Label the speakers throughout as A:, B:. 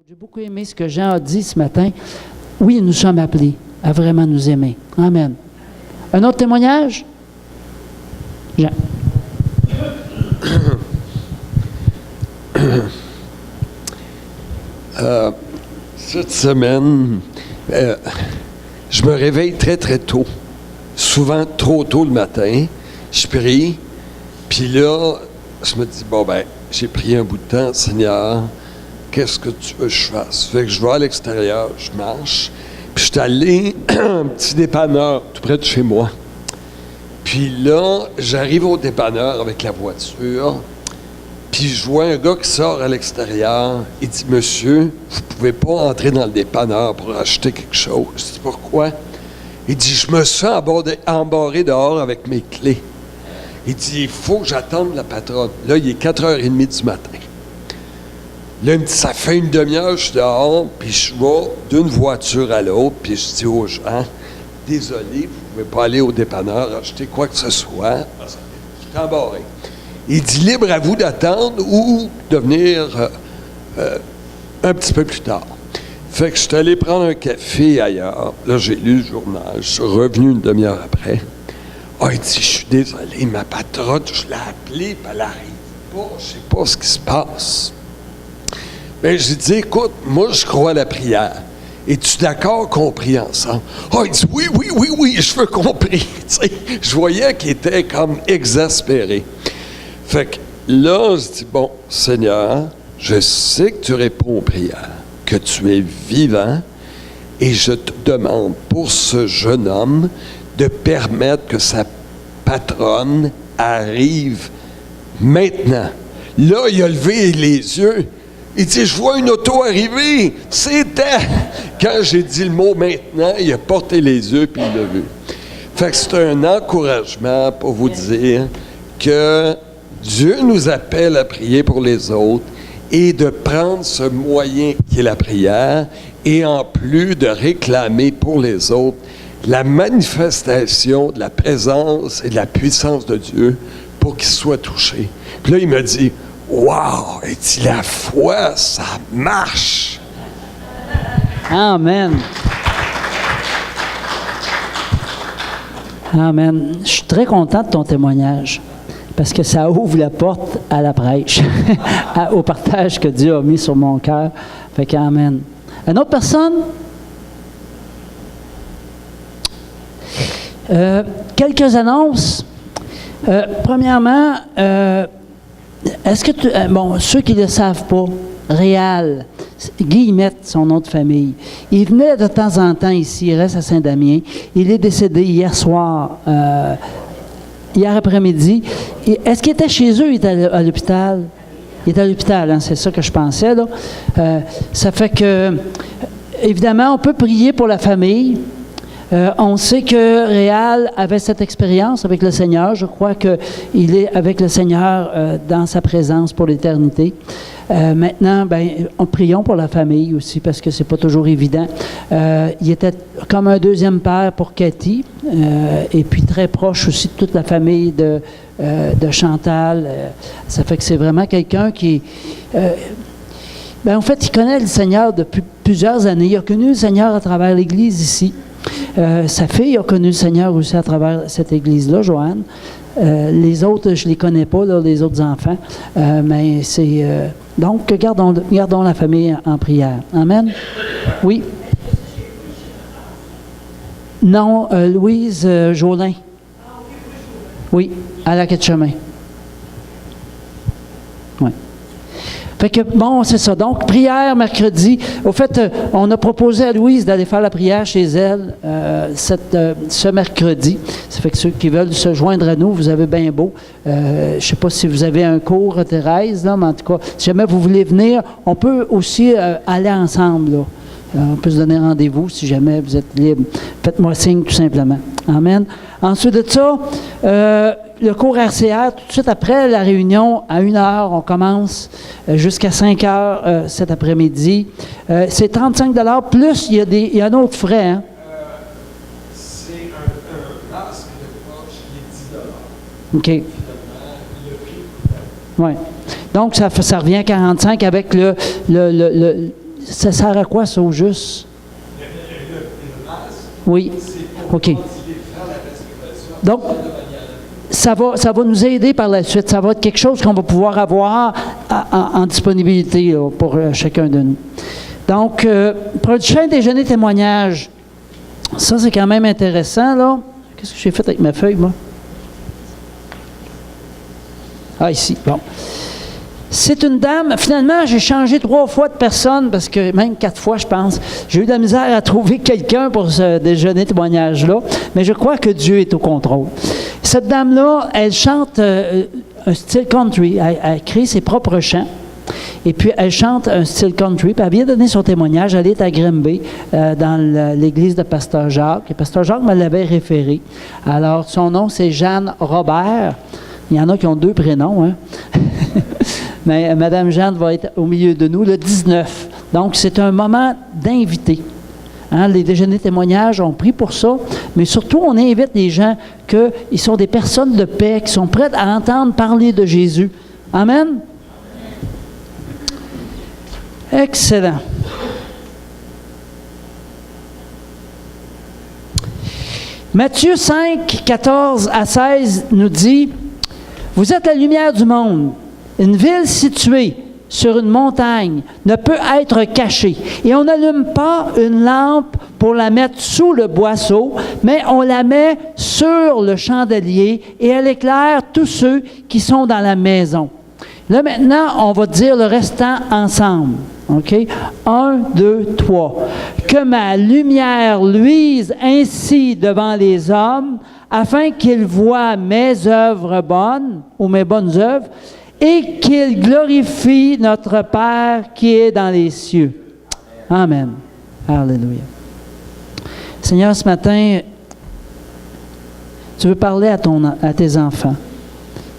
A: J'ai beaucoup aimé ce que Jean a dit ce matin. Oui, nous sommes appelés à vraiment nous aimer. Amen. Un autre témoignage? Jean.
B: Cette semaine, je me réveille très, très tôt. Souvent trop tôt le matin. Je prie. Puis là, je me dis, bon, ben, j'ai pris un bout de temps, Seigneur, qu'est-ce que tu veux que je fasse? Fait que je vais à l'extérieur, je marche. Puis je suis allé à un petit dépanneur tout près de chez moi. Puis là, j'arrive au dépanneur avec la voiture. Puis je vois un gars qui sort à l'extérieur. Il dit, monsieur, vous ne pouvez pas entrer dans le dépanneur pour acheter quelque chose. Je dis, pourquoi? Il dit, je me suis embarré dehors avec mes clés. Il dit, il faut que j'attende la patronne. Là, il est 4h30 du matin. Là, il me dit, ça fait une demi-heure, je suis dehors, puis je vais d'une voiture à l'autre, puis je dis aux gens, désolé, vous ne pouvez pas aller au dépanneur acheter quoi que ce soit. Je suis embarré. Il dit, libre à vous d'attendre ou de venir un petit peu plus tard. Fait que je suis allé prendre un café ailleurs. Là, j'ai lu le journal. Je suis revenu une demi-heure après. Ah, il dit, je suis désolé, ma patronne, je l'ai appelée, puis elle n'arrive pas. Je ne sais pas ce qui se passe. Bien, j'ai dit, écoute, moi, je crois à la prière. Es-tu d'accord qu'on prie ensemble? Ah, il dit, oui, je veux qu'on prie. Je voyais qu'il était comme exaspéré. Fait que là, je dis, bon, Seigneur, je sais que tu réponds aux prières, que tu es vivant, et je te demande pour ce jeune homme de permettre que sa patronne arrive maintenant. Là, il a levé les yeux. Il dit, je vois une auto arriver. C'était... Quand j'ai dit le mot maintenant, il a porté les yeux puis il l'a vu. Fait que c'est un encouragement pour vous dire que Dieu nous appelle à prier pour les autres et de prendre ce moyen qui est la prière et en plus de réclamer pour les autres la manifestation de la présence et de la puissance de Dieu pour qu'ils soient touchés. Puis là, il m'a dit, « Wow! » Il dit, « La foi, ça marche! »
A: Amen. Amen. Je suis très content de ton témoignage parce que ça ouvre la porte à la prêche, au partage que Dieu a mis sur mon cœur. Fait qu'amen. Une autre personne? Quelques annonces. Premièrement, est-ce que ceux qui ne le savent pas, Réal, Guy Mette, son nom de famille, il venait de temps en temps ici, il reste à Saint-Damien. Il est décédé hier soir, hier après-midi. Est-ce qu'il était chez eux? Il était à l'hôpital? Il était à l'hôpital, hein, c'est ça que je pensais, là. Ça fait que, évidemment, on peut prier pour la famille. On sait que Réal avait cette expérience avec le Seigneur. Je crois qu'il est avec le Seigneur dans sa présence pour l'éternité. Maintenant, prions pour la famille aussi parce que c'est pas toujours évident. Il était comme un deuxième père pour Cathy et puis très proche aussi de toute la famille de Chantal. Ça fait que c'est vraiment quelqu'un qui... en fait, il connaît le Seigneur depuis plusieurs années. Il a connu le Seigneur à travers l'Église ici. Sa fille a connu le Seigneur aussi à travers cette église-là, Joanne. Les autres, je ne les connais pas, là, les autres enfants. Mais c'est... donc, gardons la famille en prière. Amen? Oui? Non, Louise Jolin. Oui, à la quai de chemin. Oui. Fait que, c'est ça. Donc, prière mercredi. Au fait, on a proposé à Louise d'aller faire la prière chez elle ce mercredi. Ça fait que ceux qui veulent se joindre à nous, vous avez bien beau. Je ne sais pas si vous avez un cours, Thérèse, là, mais en tout cas, si jamais vous voulez venir, on peut aussi aller ensemble, là. On peut se donner rendez-vous si jamais vous êtes libre. Faites-moi signe, tout simplement. Amen. Ensuite de ça, le cours RCR, tout de suite après la réunion, à 1h, on commence jusqu'à 5h cet après-midi. C'est 35 $, plus il y a un autre frais. Hein?
B: C'est un masque de poche qui est $10.
A: OK. Oui. Donc, ça revient à 45 avec ça sert à quoi, ça, au juste? Oui. OK. Donc, ça va nous aider par la suite. Ça va être quelque chose qu'on va pouvoir avoir en disponibilité là, pour chacun de nous. Donc, prochain déjeuner témoignage. Ça, c'est quand même intéressant, là. Qu'est-ce que j'ai fait avec ma feuille, moi? Ah, ici. Bon. C'est une dame, finalement, j'ai changé 3 fois de personne, parce que même 4 fois, je pense. J'ai eu de la misère à trouver quelqu'un pour ce déjeuner témoignage-là, mais je crois que Dieu est au contrôle. Cette dame-là, elle chante un style country. Elle crée ses propres chants. Et puis, elle chante un style country. Puis, elle vient donner son témoignage. Elle est à Grimby, dans l'église de Pasteur Jacques. Et Pasteur Jacques me l'avait référé. Alors, son nom, c'est Jeanne Robert. Il y en a qui ont 2 prénoms, hein? Mais Mme Jeanne va être au milieu de nous le 19. Donc, c'est un moment d'inviter. Hein, les déjeuners témoignages, on prie pour ça, mais surtout, on invite les gens qu'ils sont des personnes de paix, qui sont prêtes à entendre parler de Jésus. Amen? Excellent. Matthieu 5, 14 à 16 nous dit, « Vous êtes la lumière du monde. Une ville située sur une montagne ne peut être cachée. Et on n'allume pas une lampe pour la mettre sous le boisseau, mais on la met sur le chandelier et elle éclaire tous ceux qui sont dans la maison. » Là, maintenant, on va dire le restant ensemble. OK? 1, 2, 3. « Que ma lumière luise ainsi devant les hommes, afin qu'ils voient mes œuvres bonnes, ou mes bonnes œuvres, et qu'ils glorifient notre Père qui est dans les cieux. » Amen. Alléluia. Seigneur, ce matin, tu veux parler à tes enfants.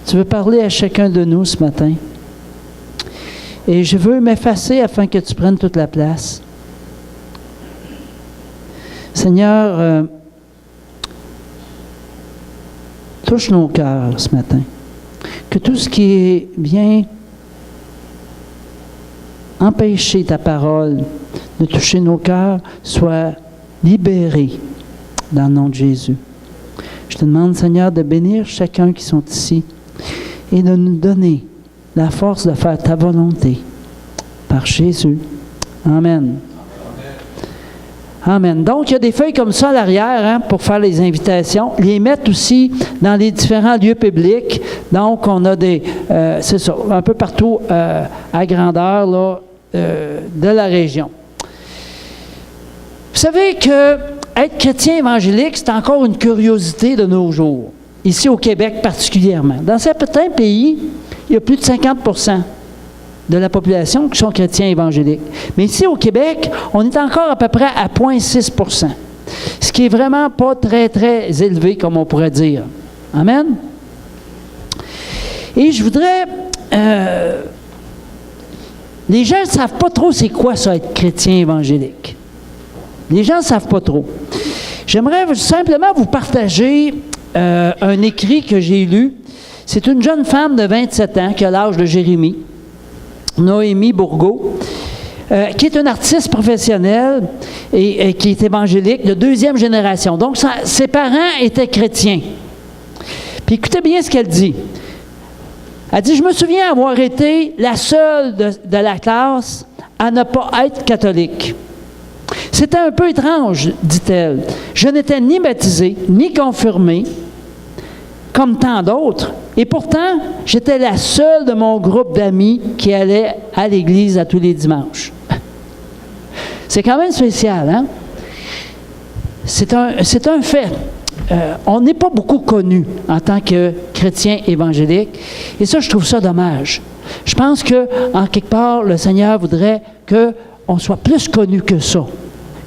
A: Tu veux parler à chacun de nous ce matin. Et je veux m'effacer afin que tu prennes toute la place. Seigneur, touche nos cœurs ce matin. Que tout ce qui vient empêcher ta parole de toucher nos cœurs soit libéré dans le nom de Jésus. Je te demande, Seigneur, de bénir chacun qui sont ici et de nous donner la force de faire ta volonté par Jésus. Amen. Amen. Donc, il y a des feuilles comme ça à l'arrière hein, pour faire les invitations. Les mettre aussi dans les différents lieux publics. Donc, on a des, c'est ça, un peu partout à grandeur là, de la région. Vous savez que être chrétien évangélique, c'est encore une curiosité de nos jours. Ici au Québec particulièrement. Dans certains pays, il y a plus de 50% de la population qui sont chrétiens évangéliques. Mais ici, au Québec, on est encore à peu près à 0,6%. Ce qui est vraiment pas très, très élevé, comme on pourrait dire. Amen? Et je voudrais... les gens ne savent pas trop c'est quoi ça, être chrétien évangélique. Les gens ne savent pas trop. J'aimerais simplement vous partager un écrit que j'ai lu. C'est une jeune femme de 27 ans qui a l'âge de Jérémie. Noémie Bourgault, qui est une artiste professionnelle et qui est évangélique de 2e génération. Donc, ses parents étaient chrétiens. Puis écoutez bien ce qu'elle dit. Elle dit, « Je me souviens avoir été la seule de la classe à ne pas être catholique. C'était un peu étrange, dit-elle. Je n'étais ni baptisée, ni confirmée, comme tant d'autres. Et pourtant, j'étais la seule de mon groupe d'amis qui allait à l'église à tous les dimanches. » C'est quand même spécial, hein? C'est un fait. On n'est pas beaucoup connu en tant que chrétien évangélique. Et ça, je trouve ça dommage. Je pense qu'en quelque part, le Seigneur voudrait qu'on soit plus connu que ça.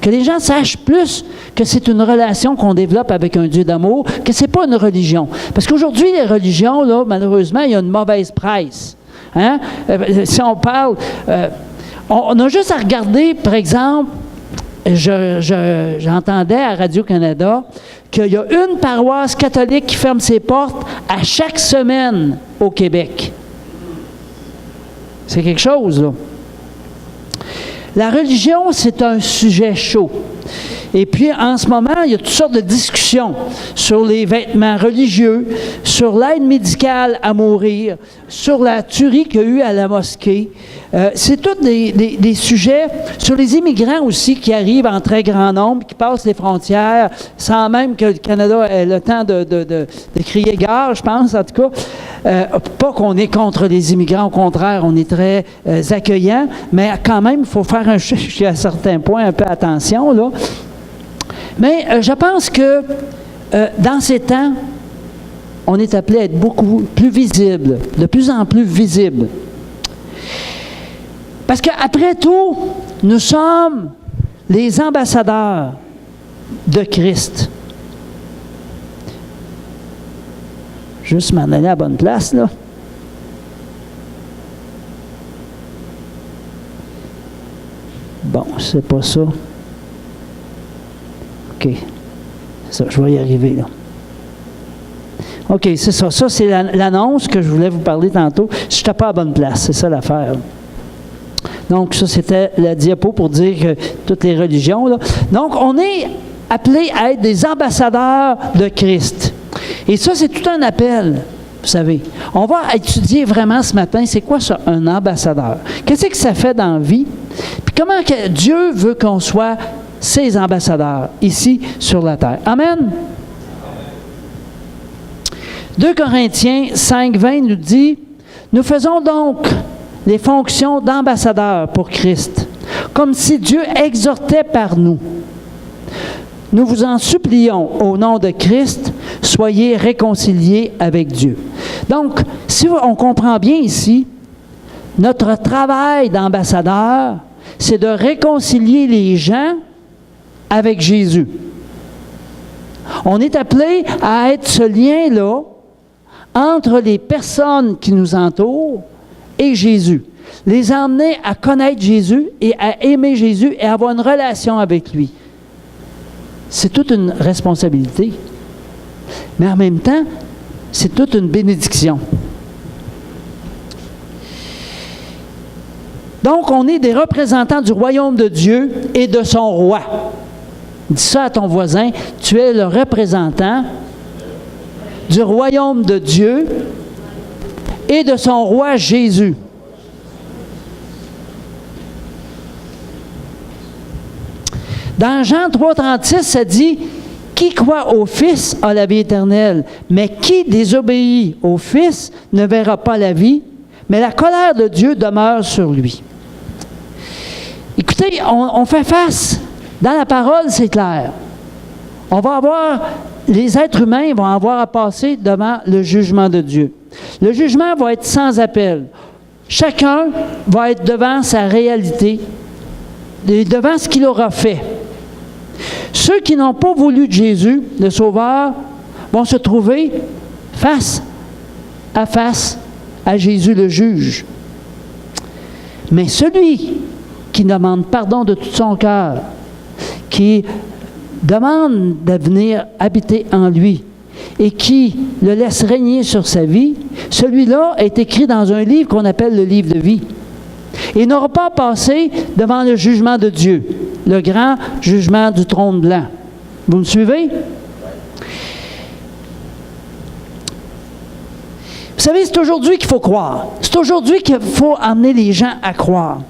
A: Que les gens sachent plus que c'est une relation qu'on développe avec un Dieu d'amour, que ce n'est pas une religion. Parce qu'aujourd'hui, les religions, là, malheureusement, il y a une mauvaise presse. Hein? Si on parle... on a juste à regarder, par exemple, j'entendais à Radio-Canada qu'il y a une paroisse catholique qui ferme ses portes à chaque semaine au Québec. C'est quelque chose, là. La religion, c'est un sujet chaud. Et puis, en ce moment, il y a toutes sortes de discussions sur les vêtements religieux, sur l'aide médicale à mourir, sur la tuerie qu'il y a eu à la mosquée. C'est tous des sujets sur les immigrants aussi qui arrivent en très grand nombre, qui passent les frontières sans même que le Canada ait le temps de crier gare, je pense, en tout cas. Pas qu'on est contre les immigrants, au contraire, on est très accueillants, mais quand même, il faut faire jusqu'à un certain point un peu attention, là. Mais je pense que dans ces temps, on est appelé à être beaucoup plus visible, de plus en plus visible. Parce qu'après tout, nous sommes les ambassadeurs de Christ. Juste m'en aller à la bonne place, là. Bon, c'est pas ça. OK. C'est ça, je vais y arriver, là. OK, c'est ça. Ça, c'est l'annonce que je voulais vous parler tantôt. Je n'étais pas à la bonne place, c'est ça l'affaire. Donc, ça, c'était la diapo pour dire que toutes les religions, là. Donc, on est appelés à être des ambassadeurs de Christ. Et ça, c'est tout un appel, vous savez. On va étudier vraiment ce matin, c'est quoi ça, un ambassadeur? Qu'est-ce que ça fait dans la vie? Puis comment que Dieu veut qu'on soit ses ambassadeurs ici sur la terre. Amen? 2 Corinthiens 5:20 nous dit, « Nous faisons donc les fonctions d'ambassadeurs pour Christ, comme si Dieu exhortait par nous. Nous vous en supplions au nom de Christ, soyez réconciliés avec Dieu. » Donc, si on comprend bien ici, notre travail d'ambassadeur, c'est de réconcilier les gens avec Jésus. On est appelé à être ce lien-là entre les personnes qui nous entourent et Jésus. Les emmener à connaître Jésus et à aimer Jésus et à avoir une relation avec lui. C'est toute une responsabilité. Mais en même temps, c'est toute une bénédiction. Donc, on est des représentants du royaume de Dieu et de son roi. Dis ça à ton voisin, tu es le représentant du royaume de Dieu et de son roi Jésus. Dans Jean 3,36, ça dit « Qui croit au Fils a la vie éternelle, mais qui désobéit au Fils ne verra pas la vie, mais la colère de Dieu demeure sur lui. » Écoutez, on fait face. Dans la parole, c'est clair. Les êtres humains vont avoir à passer devant le jugement de Dieu. Le jugement va être sans appel. Chacun va être devant sa réalité, devant ce qu'il aura fait. Ceux qui n'ont pas voulu de Jésus, le Sauveur, vont se trouver face à Jésus le juge. Mais celui qui demande pardon de tout son cœur, qui demande de venir habiter en lui et qui le laisse régner sur sa vie, celui-là est écrit dans un livre qu'on appelle le livre de vie. Il n'aura pas passé devant le jugement de Dieu, le grand jugement du trône blanc. Vous me suivez? Vous savez, c'est aujourd'hui qu'il faut croire. C'est aujourd'hui qu'il faut amener les gens à croire.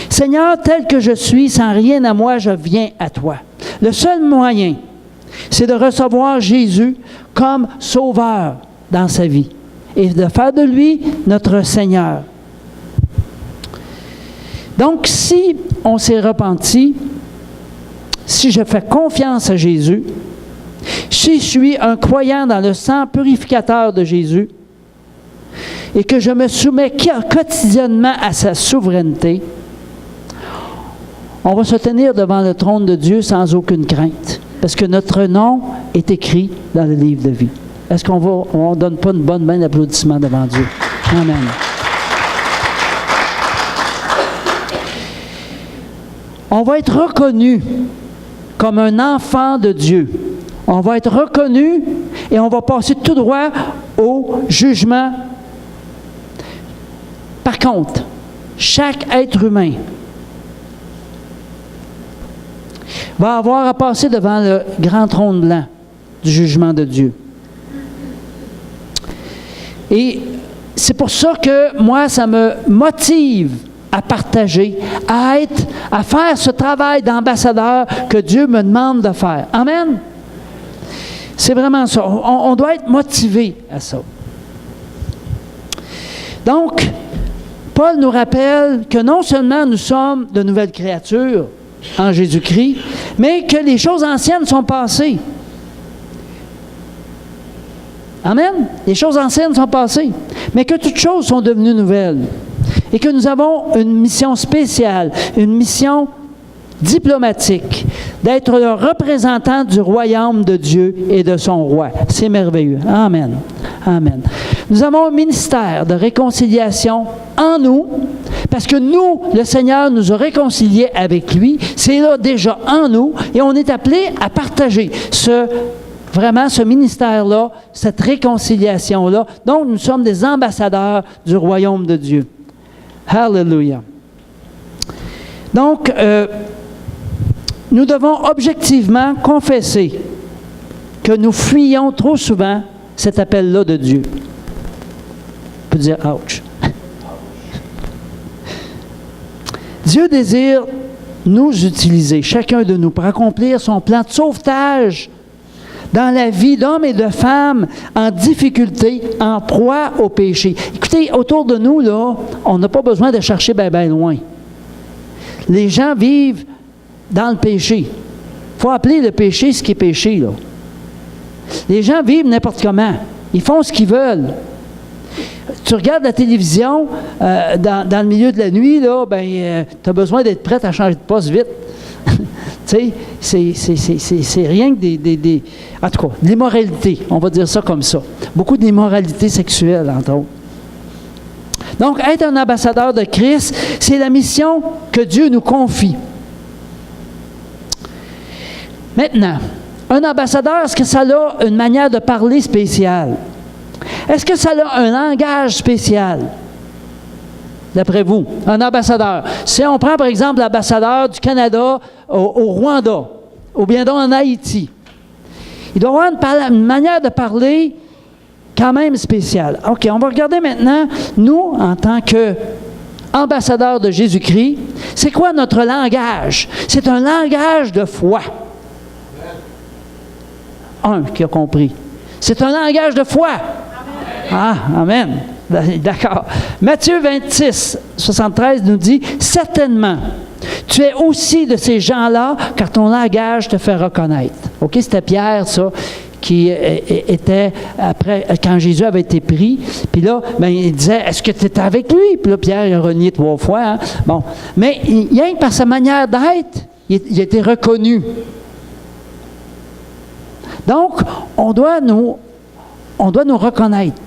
A: Seigneur, tel que je suis, sans rien à moi, je viens à toi. Le seul moyen, c'est de recevoir Jésus comme sauveur dans sa vie et de faire de lui notre Seigneur. Donc, si on s'est repenti, si je fais confiance à Jésus, si je suis un croyant dans le sang purificateur de Jésus et que je me soumets quotidiennement à sa souveraineté, on va se tenir devant le trône de Dieu sans aucune crainte, parce que notre nom est écrit dans le livre de vie. Est-ce qu'on ne donne pas une bonne main d'applaudissement devant Dieu? Amen. On va être reconnu comme un enfant de Dieu. On va être reconnu et on va passer tout droit au jugement. Par contre, chaque être humain va avoir à passer devant le grand trône blanc du jugement de Dieu. Et c'est pour ça que moi, ça me motive à partager, à faire ce travail d'ambassadeur que Dieu me demande de faire. Amen? C'est vraiment ça. On doit être motivé à ça. Donc, Paul nous rappelle que non seulement nous sommes de nouvelles créatures en Jésus-Christ, mais que les choses anciennes sont passées. Amen? Les choses anciennes sont passées, mais que toutes choses sont devenues nouvelles. Et que nous avons une mission spéciale, une mission diplomatique, d'être le représentant du royaume de Dieu et de son roi. C'est merveilleux. Amen. Amen. Nous avons un ministère de réconciliation en nous, parce que nous, le Seigneur nous a réconciliés avec lui. C'est là déjà en nous, et on est appelé à partager vraiment ce ministère-là, cette réconciliation-là. Donc, nous sommes des ambassadeurs du royaume de Dieu. Hallelujah. Donc, nous devons objectivement confesser que nous fuyons trop souvent cet appel-là de Dieu. On peut dire « ouch ». Dieu désire nous utiliser, chacun de nous, pour accomplir son plan de sauvetage dans la vie d'hommes et de femmes en difficulté, en proie au péché. Écoutez, autour de nous, là, on n'a pas besoin de chercher bien loin. Les gens vivent dans le péché. Il faut appeler le péché ce qui est péché, là. Les gens vivent n'importe comment. Ils font ce qu'ils veulent. Tu regardes la télévision dans le milieu de la nuit, là, tu as besoin d'être prête à changer de poste vite. Tu sais, c'est rien que des... En tout cas, de l'immoralité, on va dire ça comme ça. Beaucoup d'immoralité sexuelle, entre autres. Donc, être un ambassadeur de Christ, c'est la mission que Dieu nous confie. Maintenant, un ambassadeur, est-ce que ça a une manière de parler spéciale? Est-ce que ça a un langage spécial? D'après vous, un ambassadeur. Si on prend, par exemple, l'ambassadeur du Canada au Rwanda, ou bien donc en Haïti, il doit avoir une manière de parler quand même spéciale. OK, on va regarder maintenant, nous, en tant qu'ambassadeurs de Jésus-Christ, c'est quoi notre langage? C'est un langage de foi. Un qui a compris. C'est un langage de foi. Ah, amen. D'accord. Matthieu 26, 73 nous dit « Certainement, tu es aussi de ces gens-là, car ton langage te fait reconnaître. » OK, c'était Pierre, ça, qui était, après, quand Jésus avait été pris, puis là, il disait « Est-ce que tu étais avec lui? » Puis là, Pierre, il a renié 3 fois. Hein? Bon. Mais rien que par sa manière d'être, il a été reconnu. Donc, on doit nous reconnaître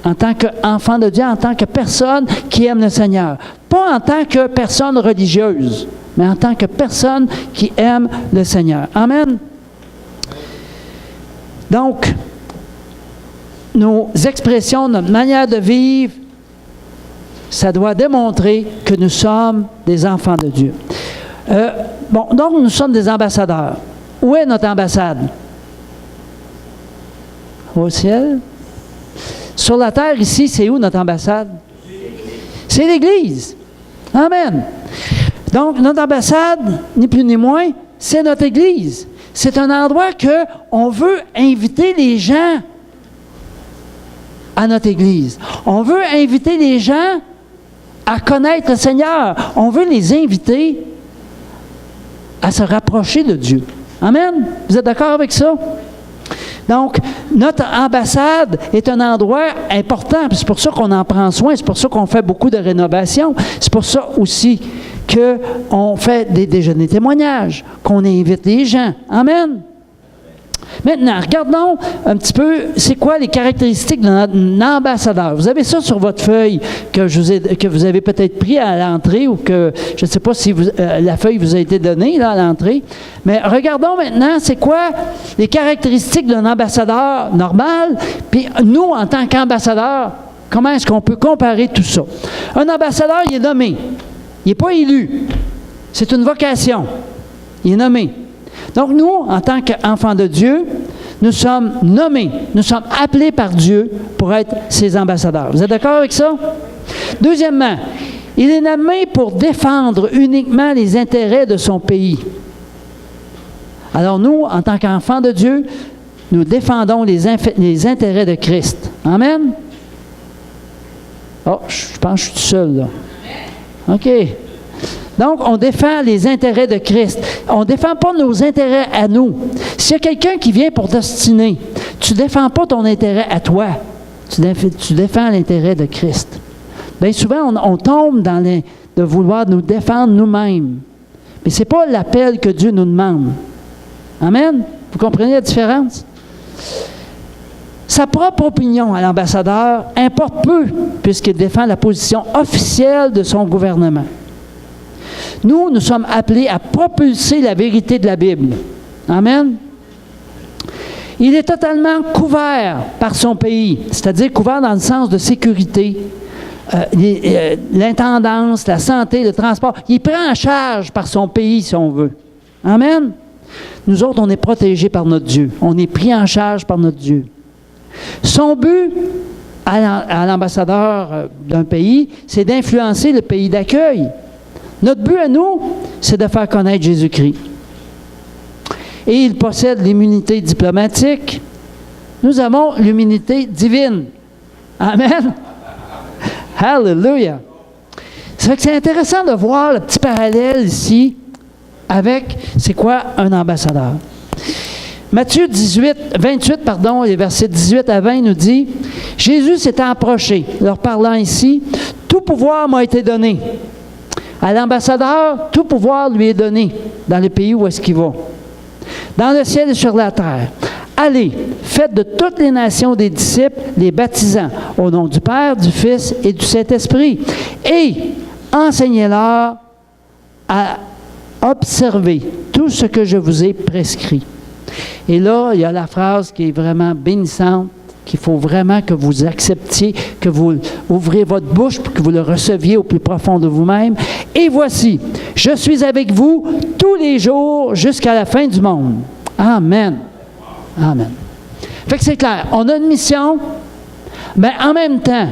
A: en tant qu'enfant de Dieu, en tant que personne qui aime le Seigneur. Pas en tant que personne religieuse, mais en tant que personne qui aime le Seigneur. Amen. Donc, nos expressions, notre manière de vivre, ça doit démontrer que nous sommes des enfants de Dieu. Donc nous sommes des ambassadeurs. Où est notre ambassade? Au ciel? Sur la terre, ici, c'est où notre ambassade? C'est l'Église. Amen. Donc, notre ambassade, ni plus ni moins, c'est notre Église. C'est un endroit qu'on veut inviter les gens à notre Église. On veut inviter les gens à connaître le Seigneur. On veut les inviter à se rapprocher de Dieu. Amen. Vous êtes d'accord avec ça? Donc, notre ambassade est un endroit important, c'est pour ça qu'on en prend soin, c'est pour ça qu'on fait beaucoup de rénovations, c'est pour ça aussi qu'on fait des déjeuners témoignages, qu'on invite les gens. Amen. Maintenant, regardons un petit peu, c'est quoi les caractéristiques d'un ambassadeur. Vous avez ça sur votre feuille que vous avez peut-être pris à l'entrée ou que, je ne sais pas si la feuille vous a été donnée là, à l'entrée. Mais regardons maintenant, c'est quoi les caractéristiques d'un ambassadeur normal, puis nous, en tant qu'ambassadeurs, comment est-ce qu'on peut comparer tout ça? Un ambassadeur, il est nommé. Il n'est pas élu. C'est une vocation. Il est nommé. Donc nous, en tant qu'enfants de Dieu, nous sommes nommés, nous sommes appelés par Dieu pour être ses ambassadeurs. Vous êtes d'accord avec ça? Deuxièmement, il est nommé pour défendre uniquement les intérêts de son pays. Alors nous, en tant qu'enfants de Dieu, nous défendons les intérêts de Christ. Amen? Oh, je pense que je suis tout seul, là. OK. Donc, on défend les intérêts de Christ. On ne défend pas nos intérêts à nous. S'il y a quelqu'un qui vient pour t'ostiner, tu ne défends pas ton intérêt à toi. Tu défends l'intérêt de Christ. Bien souvent, on tombe dans de vouloir nous défendre nous-mêmes. Mais ce n'est pas l'appel que Dieu nous demande. Amen? Vous comprenez la différence? Sa propre opinion à l'ambassadeur importe peu, puisqu'il défend la position officielle de son gouvernement. Nous sommes appelés à propulser la vérité de la Bible. Amen? Il est totalement couvert par son pays, c'est-à-dire couvert dans le sens de sécurité, l'intendance, la santé, le transport. Il est pris en charge par son pays, si on veut. Amen? Nous autres, on est protégés par notre Dieu. On est pris en charge par notre Dieu. Son but à l'ambassadeur d'un pays, c'est d'influencer le pays d'accueil. Notre but à nous, c'est de faire connaître Jésus-Christ. Et il possède l'immunité diplomatique. Nous avons l'immunité divine. Amen. Hallelujah. Ça fait que c'est intéressant de voir le petit parallèle ici avec, c'est quoi un ambassadeur? Matthieu 28, les versets 18 à 20 nous dit, « Jésus s'est approché, leur parlant ici, « Tout pouvoir m'a été donné. À l'ambassadeur, tout pouvoir lui est donné dans le pays où est-ce qu'il va. Dans le ciel et sur la terre. Allez, faites de toutes les nations des disciples, les baptisant au nom du Père, du Fils et du Saint-Esprit. Et enseignez-leur à observer tout ce que je vous ai prescrit. » Et là, il y a la phrase qui est vraiment bénissante, qu'il faut vraiment que vous acceptiez, que vous ouvrez votre bouche pour que vous le receviez au plus profond de vous-même. « Et voici, je suis avec vous tous les jours jusqu'à la fin du monde. » Amen. Amen. Fait que c'est clair, on a une mission, mais en même temps,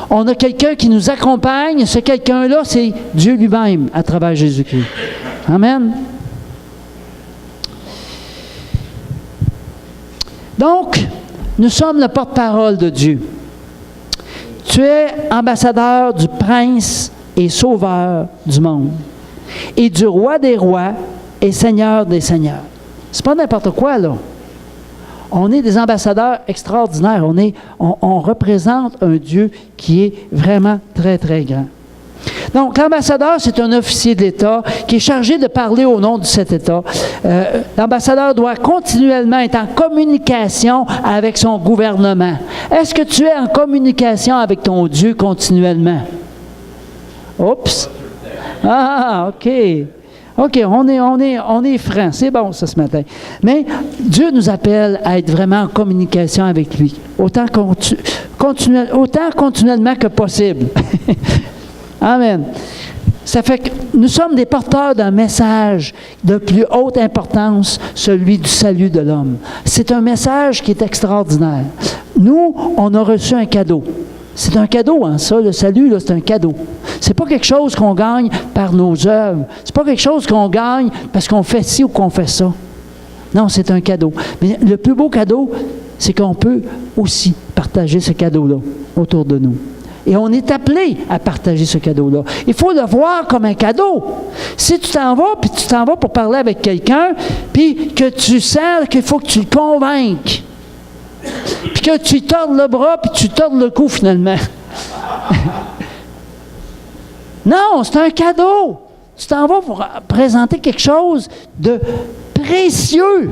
A: on a quelqu'un qui nous accompagne. Ce quelqu'un-là, c'est Dieu lui-même à travers Jésus-Christ. Amen. Donc, nous sommes le porte-parole de Dieu. Tu es ambassadeur du prince et sauveur du monde, et du roi des rois et seigneur des seigneurs. C'est pas n'importe quoi, là. On est des ambassadeurs extraordinaires. On représente un Dieu qui est vraiment très, très grand. Donc, l'ambassadeur, c'est un officier de l'État qui est chargé de parler au nom de cet État. L'ambassadeur doit continuellement être en communication avec son gouvernement. Est-ce que tu es en communication avec ton Dieu continuellement? Oups! Ah, OK. OK, on est franc. C'est bon, ça, ce matin. Mais Dieu nous appelle à être vraiment en communication avec lui, autant continuellement que possible. Amen. Ça fait que nous sommes des porteurs d'un message de plus haute importance, celui du salut de l'homme. C'est un message qui est extraordinaire. Nous, on a reçu un cadeau. C'est un cadeau, hein, ça, le salut, là, c'est un cadeau. C'est pas quelque chose qu'on gagne par nos œuvres. C'est pas quelque chose qu'on gagne parce qu'on fait ci ou qu'on fait ça. Non, c'est un cadeau. Mais le plus beau cadeau, c'est qu'on peut aussi partager ce cadeau-là autour de nous. Et on est appelé à partager ce cadeau-là. Il faut le voir comme un cadeau. Si tu t'en vas, puis tu t'en vas pour parler avec quelqu'un, puis que tu sens qu'il faut que tu le convainques, puis que tu tordes le bras, puis tu tordes le cou, finalement. Non, c'est un cadeau. Tu t'en vas pour présenter quelque chose de précieux.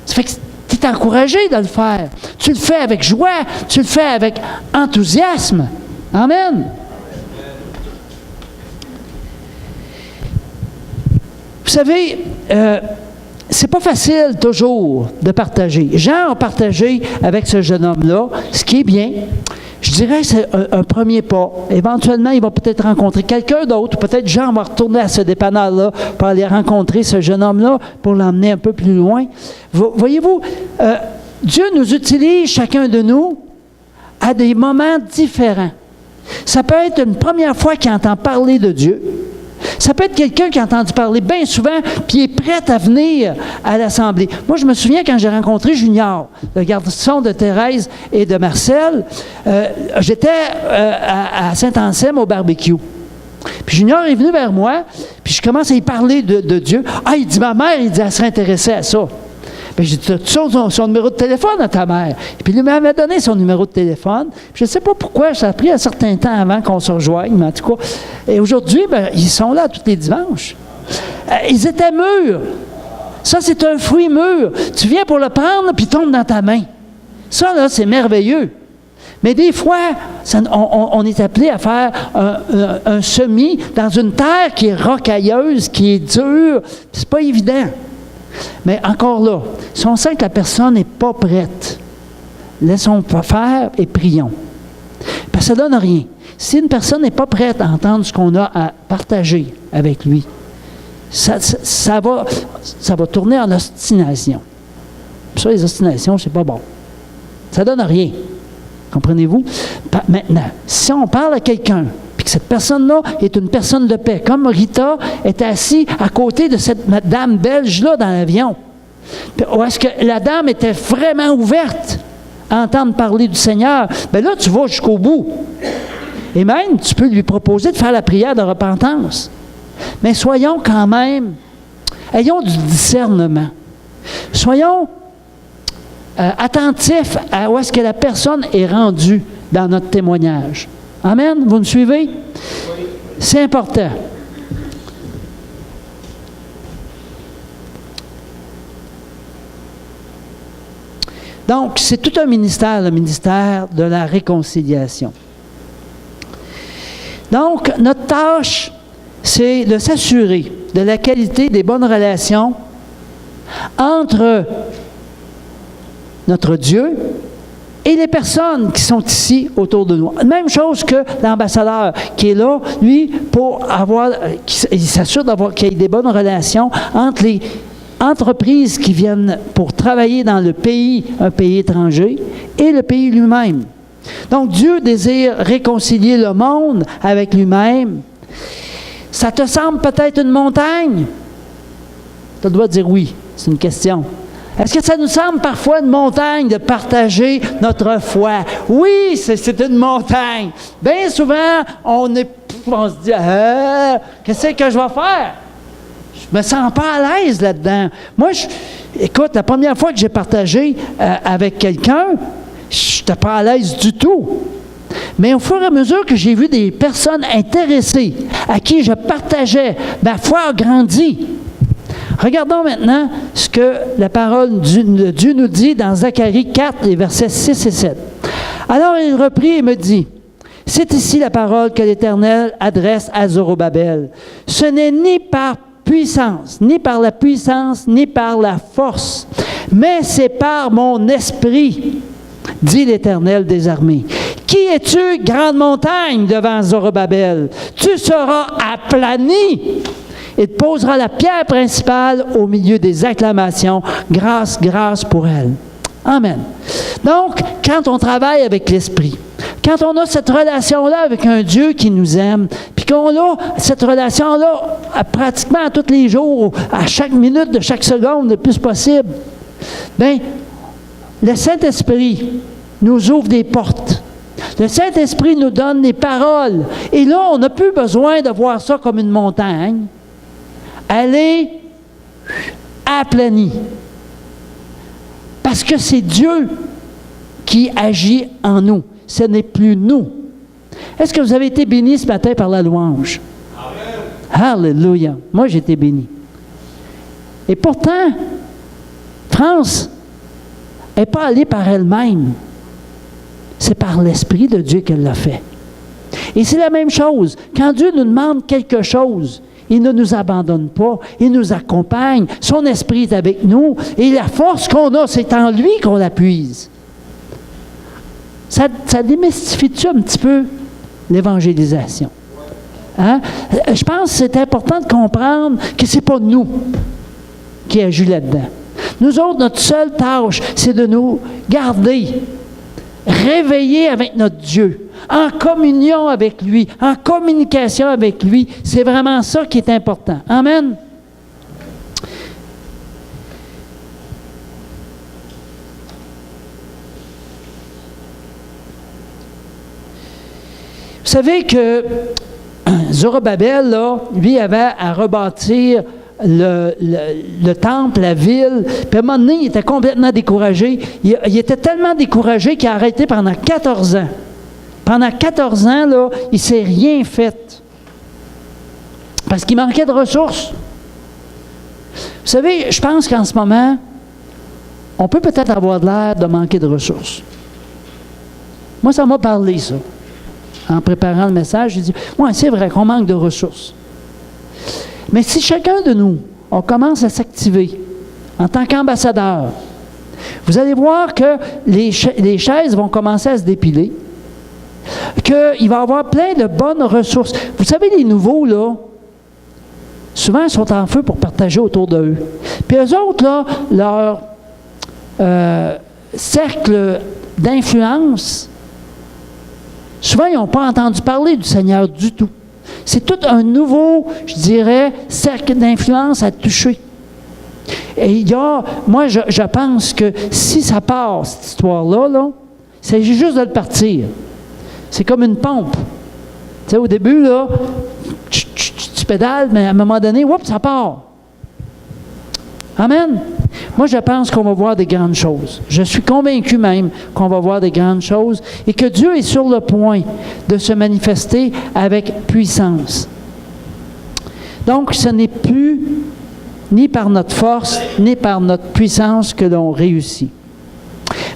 A: Ça fait que tu es encouragé de le faire. Tu le fais avec joie, tu le fais avec enthousiasme. Amen. Vous savez, c'est pas facile toujours de partager. Jean a partagé avec ce jeune homme-là, ce qui est bien. Je Je dirais que c'est un premier pas. Éventuellement, il va peut-être rencontrer quelqu'un d'autre. Peut-être Jean va retourner à ce dépanneur-là pour aller rencontrer ce jeune homme-là, pour l'emmener un peu plus loin. Voyez-vous, Dieu nous utilise, chacun de nous, à des moments différents. Ça peut être une première fois qu'il entend parler de Dieu. Ça peut être quelqu'un qui a entendu parler bien souvent, puis est prêt à venir à l'Assemblée. Moi, je me souviens quand j'ai rencontré Junior, le garçon de Thérèse et de Marcel, j'étais à Saint-Anselme au barbecue. Puis Junior est venu vers moi, puis je commence à y parler de Dieu. Ah, il dit, ma mère, il dit, elle serait intéressée à ça. Bien, j'ai dit, tu as son numéro de téléphone à ta mère? Et puis, il m'avait donné son numéro de téléphone. Puis, je ne sais pas pourquoi, ça a pris un certain temps avant qu'on se rejoigne, mais en tout cas. Et aujourd'hui, bien, ils sont là tous les dimanches. Ils étaient mûrs. Ça, c'est un fruit mûr. Tu viens pour le prendre, puis il tombe dans ta main. Ça, là, c'est merveilleux. Mais des fois, on est appelé à faire un semis dans une terre qui est rocailleuse, qui est dure. C'est pas évident. Mais encore là, si on sent que la personne n'est pas prête, laissons faire et prions. Parce que ça ne donne rien. Si une personne n'est pas prête à entendre ce qu'on a à partager avec lui, ça va tourner en ostination. Puis ça, les ostinations, c'est pas bon. Ça ne donne rien. Comprenez-vous? Maintenant, si on parle à quelqu'un, puis que cette personne-là est une personne de paix, comme Rita était assise à côté de cette dame belge-là dans l'avion, ou est-ce que la dame était vraiment ouverte à entendre parler du Seigneur, bien là, tu vas jusqu'au bout. Et même, tu peux lui proposer de faire la prière de repentance. Mais soyons quand même, ayons du discernement. Soyons attentifs à où est-ce que la personne est rendue dans notre témoignage. Amen? Vous me suivez? Oui. C'est important. Donc, c'est tout un ministère, le ministère de la réconciliation. Donc, notre tâche, c'est de s'assurer de la qualité des bonnes relations entre notre Dieu et les personnes qui sont ici autour de nous. Même chose que l'ambassadeur qui est là, lui, pour il s'assure qu'il y ait des bonnes relations entre les entreprises qui viennent pour travailler dans le pays, un pays étranger, et le pays lui-même. Donc, Dieu désire réconcilier le monde avec lui-même. Ça te semble peut-être une montagne? Tu dois dire oui, c'est une question. Est-ce que ça nous semble parfois une montagne de partager notre foi? Oui, c'est une montagne. Bien souvent, on se dit, qu'est-ce que je vais faire? Je me sens pas à l'aise là-dedans. Moi, écoute, la première fois que j'ai partagé avec quelqu'un, je n'étais pas à l'aise du tout. Mais au fur et à mesure que j'ai vu des personnes intéressées à qui je partageais, ma foi a grandi. Regardons maintenant ce que la parole de Dieu nous dit dans Zacharie 4, les versets 6 et 7. Alors il reprit et me dit, « C'est ici la parole que l'Éternel adresse à Zorobabel. Ce n'est ni par puissance, ni par la puissance, ni par la force, mais c'est par mon esprit, dit l'Éternel des armées. Qui es-tu, grande montagne, devant Zorobabel? Tu seras aplani. Et te posera la pierre principale au milieu des acclamations. Grâce, grâce pour elle. » Amen. Donc, quand on travaille avec l'Esprit, quand on a cette relation-là avec un Dieu qui nous aime, puis qu'on a cette relation-là pratiquement à tous les jours, à chaque minute de chaque seconde, le plus possible, bien, le Saint-Esprit nous ouvre des portes. Le Saint-Esprit nous donne des paroles. Et là, on n'a plus besoin de voir ça comme une montagne. Elle est aplanie. Parce que c'est Dieu qui agit en nous. Ce n'est plus nous. Est-ce que vous avez été bénis ce matin par la louange? Amen. Alléluia. Moi, j'ai été béni. Et pourtant, France n'est pas allée par elle-même. C'est par l'Esprit de Dieu qu'elle l'a fait. Et c'est la même chose. Quand Dieu nous demande quelque chose, il ne nous abandonne pas, il nous accompagne, son esprit est avec nous, et la force qu'on a, c'est en lui qu'on la puise. Ça démystifie-tu un petit peu l'évangélisation? Hein? Je pense que c'est important de comprendre que ce n'est pas nous qui agissons là-dedans. Nous autres, notre seule tâche, c'est de nous garder réveillés avec notre Dieu, en communion avec lui, en communication avec lui. C'est vraiment ça qui est important. Amen. Vous savez que Zorobabel, là, lui, avait à rebâtir le temple, la ville. Puis à un moment donné, il était complètement découragé. Il était tellement découragé qu'il a arrêté pendant 14 ans. Pendant 14 ans, là, il ne s'est rien fait. Parce qu'il manquait de ressources. Vous savez, je pense qu'en ce moment, on peut peut-être avoir de l'air de manquer de ressources. Moi, ça m'a parlé, ça. En préparant le message, j'ai dit, oui, c'est vrai qu'on manque de ressources. Mais si chacun de nous, on commence à s'activer en tant qu'ambassadeur, vous allez voir que les chaises vont commencer à se dépiler, qu'il va y avoir plein de bonnes ressources. Vous savez, les nouveaux, là, souvent, ils sont en feu pour partager autour d'eux. Puis eux autres, là, leur cercle d'influence, souvent, ils n'ont pas entendu parler du Seigneur du tout. C'est tout un nouveau, je dirais, cercle d'influence à toucher. Et il y a, moi, je pense que si ça part, cette histoire-là, là, il s'agit juste de le partir. C'est comme une pompe. Tu sais, au début, là, tu pédales, mais à un moment donné, oups, ça part. Amen. Moi, je pense qu'on va voir des grandes choses. Je suis convaincu même qu'on va voir des grandes choses et que Dieu est sur le point de se manifester avec puissance. Donc, ce n'est plus ni par notre force, ni par notre puissance que l'on réussit.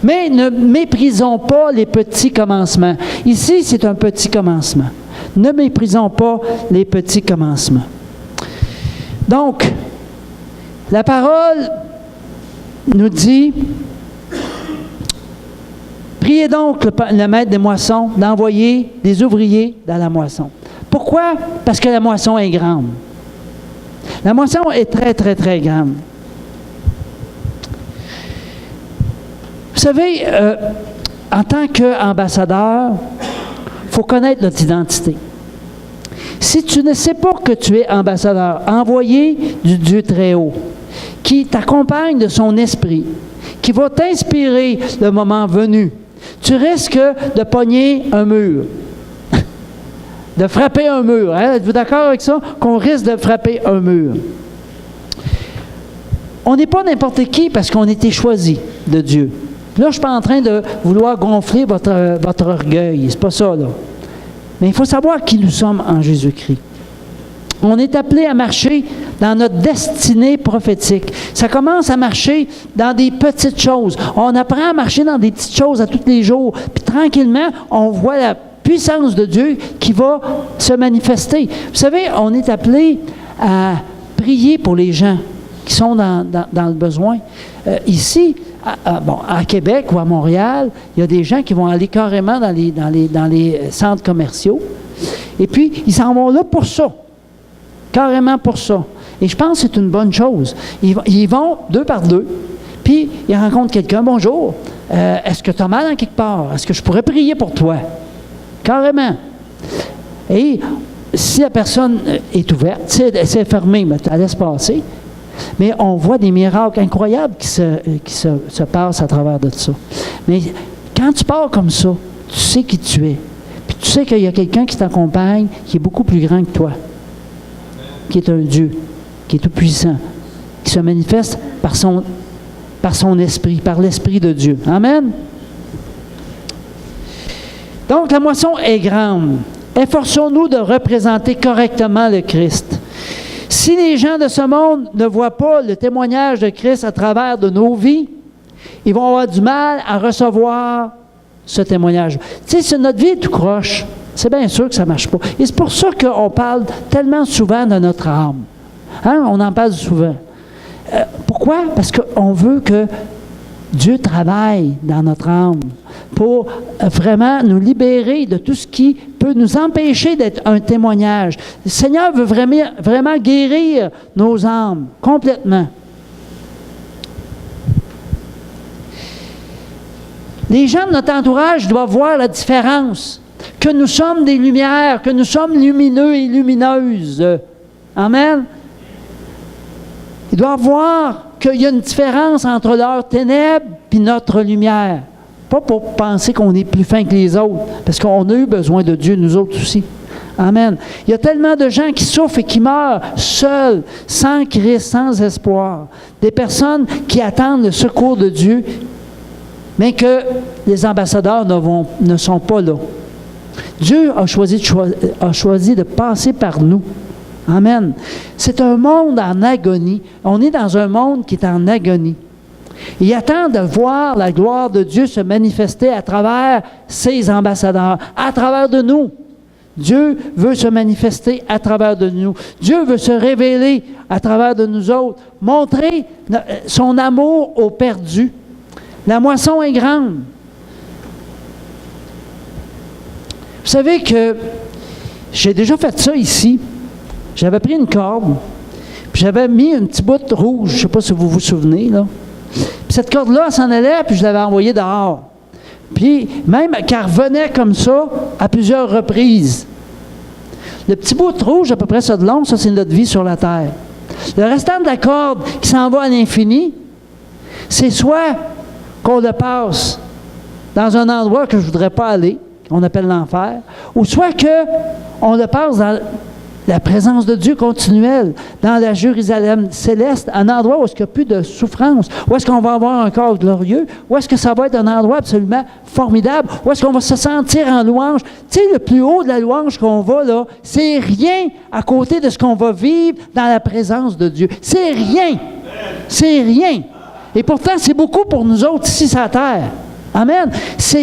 A: Mais ne méprisons pas les petits commencements. Ici, c'est un petit commencement. Ne méprisons pas les petits commencements. Donc, la parole nous dit, priez donc le maître des moissons d'envoyer des ouvriers dans la moisson. Pourquoi? Parce que la moisson est grande. La moisson est très, très, très grande. Vous savez, en tant qu'ambassadeur, il faut connaître notre identité. Si tu ne sais pas que tu es ambassadeur, envoyé du Dieu très haut, qui t'accompagne de son esprit, qui va t'inspirer le moment venu, tu risques de pogner un mur, de frapper un mur. Hein? Êtes-vous d'accord avec ça? Qu'on risque de frapper un mur. On n'est pas n'importe qui parce qu'on a été choisi de Dieu. Là, je ne suis pas en train de vouloir gonfler votre orgueil. C'est pas ça, là. Mais il faut savoir qui nous sommes en Jésus-Christ. On est appelé à marcher dans notre destinée prophétique. Ça commence à marcher dans des petites choses. On apprend à marcher dans des petites choses à tous les jours. Puis tranquillement, on voit la puissance de Dieu qui va se manifester. Vous savez, on est appelé à prier pour les gens qui sont dans le besoin. Ici, à Québec ou à Montréal, il y a des gens qui vont aller carrément dans les centres commerciaux. Et puis, ils s'en vont là pour ça. Carrément pour ça. Et je pense que c'est une bonne chose. Ils vont deux par deux, puis ils rencontrent quelqu'un. Bonjour, est-ce que tu as mal en quelque part? Est-ce que je pourrais prier pour toi? Carrément. Et si la personne est ouverte, si elle est fermée, mais tu la laisses passer. Mais on voit des miracles incroyables qui se passent à travers de ça. Mais quand tu pars comme ça, tu sais qui tu es. Puis tu sais qu'il y a quelqu'un qui t'accompagne qui est beaucoup plus grand que toi. Qui est un Dieu, qui est tout-puissant, qui se manifeste par son esprit, par l'Esprit de Dieu. Amen? Donc, la moisson est grande. Efforçons-nous de représenter correctement le Christ. Si les gens de ce monde ne voient pas le témoignage de Christ à travers de nos vies, ils vont avoir du mal à recevoir ce témoignage. Tu sais, si notre vie est tout croche, c'est bien sûr que ça ne marche pas. Et c'est pour ça qu'on parle tellement souvent de notre âme. Hein? On en parle souvent. Pourquoi? Parce qu'on veut que Dieu travaille dans notre âme pour vraiment nous libérer de tout ce qui peut nous empêcher d'être un témoignage. Le Seigneur veut vraiment guérir nos âmes complètement. Les gens de notre entourage doivent voir la différence, que nous sommes des lumières, que nous sommes lumineux et lumineuses. Amen. Ils doivent voir qu'il y a une différence entre leurs ténèbres et notre lumière. Pas pour penser qu'on est plus fin que les autres, parce qu'on a eu besoin de Dieu, nous autres aussi. Amen. Il y a tellement de gens qui souffrent et qui meurent seuls, sans Christ, sans espoir. Des personnes qui attendent le secours de Dieu, mais que les ambassadeurs ne sont pas là. Dieu a choisi de passer par nous. Amen. C'est un monde en agonie. On est dans un monde qui est en agonie. Il attend de voir la gloire de Dieu se manifester à travers ses ambassadeurs, à travers de nous. Dieu veut se manifester à travers de nous. Dieu veut se révéler à travers de nous autres, montrer son amour aux perdus. La moisson est grande. Vous savez que j'ai déjà fait ça ici. J'avais pris une corde, puis j'avais mis un petit bout rouge, je ne sais pas si vous vous souvenez, là. Puis cette corde-là, elle s'en allait, puis je l'avais envoyée dehors. Puis même qu'elle revenait comme ça à plusieurs reprises. Le petit bout rouge, à peu près ça de long, ça c'est notre vie sur la terre. Le restant de la corde qui s'en va à l'infini, c'est soit qu'on le passe dans un endroit que je ne voudrais pas aller, qu'on appelle l'enfer, ou soit qu'on le passe dans la présence de Dieu continuelle, dans la Jérusalem céleste, un endroit où il n'y a plus de souffrance, où est-ce qu'on va avoir un corps glorieux, où est-ce que ça va être un endroit absolument formidable, où est-ce qu'on va se sentir en louange. Tu sais, le plus haut de la louange qu'on va, là, c'est rien à côté de ce qu'on va vivre dans la présence de Dieu. C'est rien. C'est rien. Et pourtant, c'est beaucoup pour nous autres ici sur la terre. Amen. Ça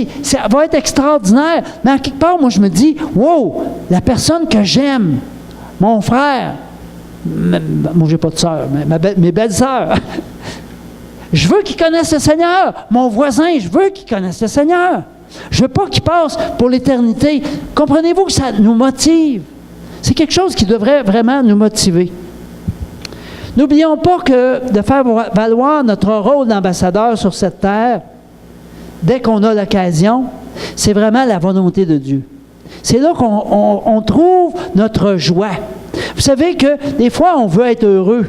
A: va être extraordinaire. Mais à quelque part, moi, je me dis, wow, la personne que j'aime, mon frère, moi, j'ai pas de sœur, mais mes belles-sœurs, je veux qu'ils connaissent le Seigneur. Mon voisin, je veux qu'il connaisse le Seigneur. Je veux pas qu'il passe pour l'éternité. Comprenez-vous que ça nous motive? C'est quelque chose qui devrait vraiment nous motiver. N'oublions pas que de faire valoir notre rôle d'ambassadeur sur cette terre, dès qu'on a l'occasion, c'est vraiment la volonté de Dieu. C'est là qu'on trouve notre joie. Vous savez que des fois, on veut être heureux.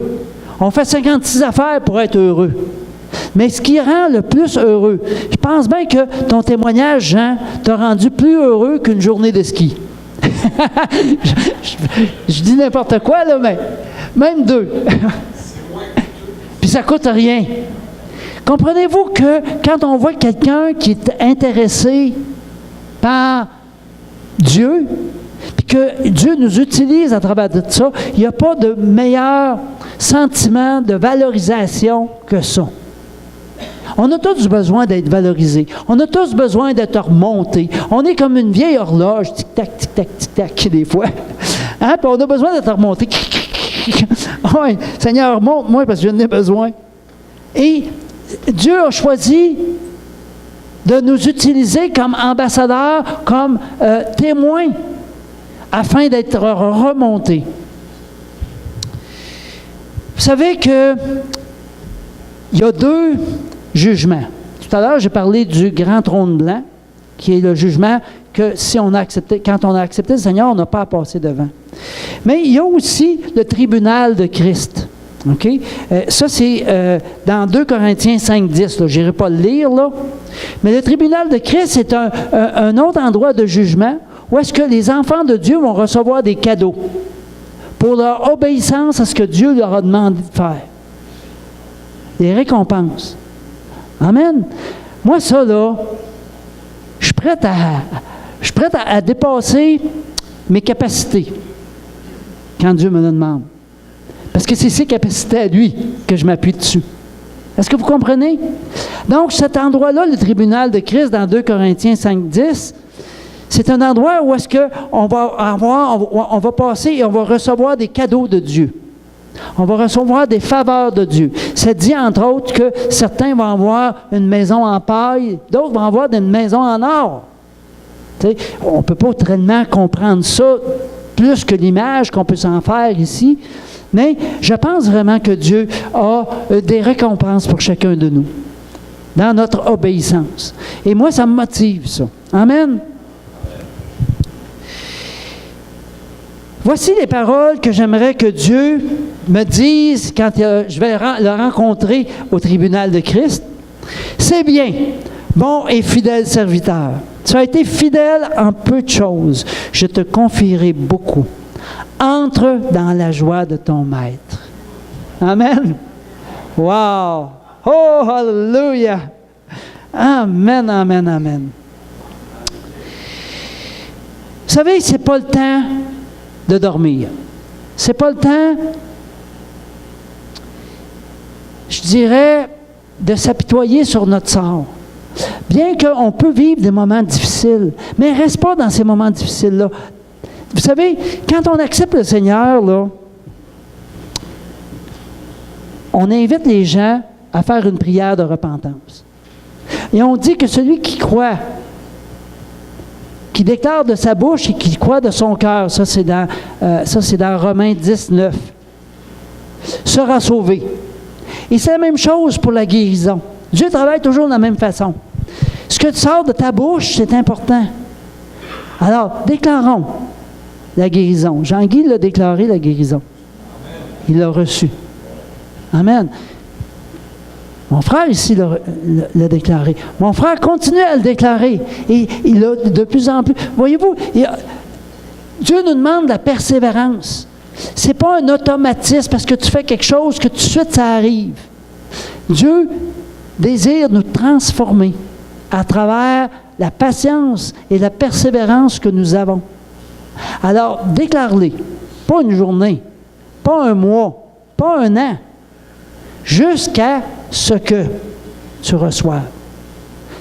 A: On fait 56 affaires pour être heureux. Mais ce qui rend le plus heureux, je pense bien que ton témoignage, Jean, t'a rendu plus heureux qu'une journée de ski. je dis n'importe quoi, là, mais même 2. Puis ça ne coûte rien. Comprenez-vous que quand on voit quelqu'un qui est intéressé par Dieu, puis que Dieu nous utilise à travers de ça, il n'y a pas de meilleur sentiment de valorisation que ça. On a tous besoin d'être valorisés. On a tous besoin d'être remontés. On est comme une vieille horloge, tic-tac, tic-tac, tic-tac, des fois. Hein? Puis on a besoin d'être remonté. Oui, Seigneur, remonte-moi parce que j'en ai besoin. Et Dieu a choisi de nous utiliser comme ambassadeurs, comme témoins, afin d'être remontés. Vous savez que il y a 2 jugements. Tout à l'heure, j'ai parlé du grand trône blanc, qui est le jugement que si on a accepté, quand on a accepté le Seigneur, on n'a pas à passer devant. Mais il y a aussi le tribunal de Christ. OK? Ça, c'est dans 2 Corinthiens 5:10. Je n'irai pas le lire, là. Mais le tribunal de Christ, c'est un autre endroit de jugement où est-ce que les enfants de Dieu vont recevoir des cadeaux pour leur obéissance à ce que Dieu leur a demandé de faire. Des récompenses. Amen. Moi, ça, là, je suis prêt à dépasser mes capacités quand Dieu me le demande. Parce que c'est ses capacités à lui que je m'appuie dessus. Est-ce que vous comprenez? Donc, cet endroit-là, le tribunal de Christ, dans 2 Corinthiens 5:10, c'est un endroit où est-ce qu'on va passer et on va recevoir des cadeaux de Dieu. On va recevoir des faveurs de Dieu. C'est dit, entre autres, que certains vont avoir une maison en paille, d'autres vont avoir une maison en or. Tu sais, on ne peut pas tellement comprendre ça plus que l'image qu'on peut s'en faire ici, mais je pense vraiment que Dieu a des récompenses pour chacun de nous, dans notre obéissance. Et moi, ça me motive, ça. Amen. Voici les paroles que j'aimerais que Dieu me dise quand je vais le rencontrer au tribunal de Christ. C'est bien, bon et fidèle serviteur. Tu as été fidèle en peu de choses. Je te confierai beaucoup. Entre dans la joie de ton maître. Amen. Wow. Oh, hallelujah. Amen, amen, amen. Vous savez, ce n'est pas le temps de dormir. Ce n'est pas le temps, je dirais, de s'apitoyer sur notre sort. Bien qu'on peut vivre des moments difficiles, mais ne reste pas dans ces moments difficiles-là. Vous savez, quand on accepte le Seigneur, là, on invite les gens à faire une prière de repentance. Et on dit que celui qui croit, qui déclare de sa bouche et qui croit de son cœur, ça c'est dans Romains 19, sera sauvé. Et c'est la même chose pour la guérison. Dieu travaille toujours de la même façon. Ce que tu sors de ta bouche, c'est important. Alors, déclarons la guérison. Jean-Guy l'a déclaré, la guérison. Il l'a reçu. Amen. Mon frère ici l'a déclaré. Mon frère continue à le déclarer. Et il l'a de plus en plus. Voyez-vous, Dieu nous demande de la persévérance. Ce n'est pas un automatisme parce que tu fais quelque chose que tout de suite ça arrive. Dieu désire nous transformer à travers la patience et la persévérance que nous avons. Alors, déclare-les. Pas une journée, pas un mois, pas un an, jusqu'à ce que tu reçoives.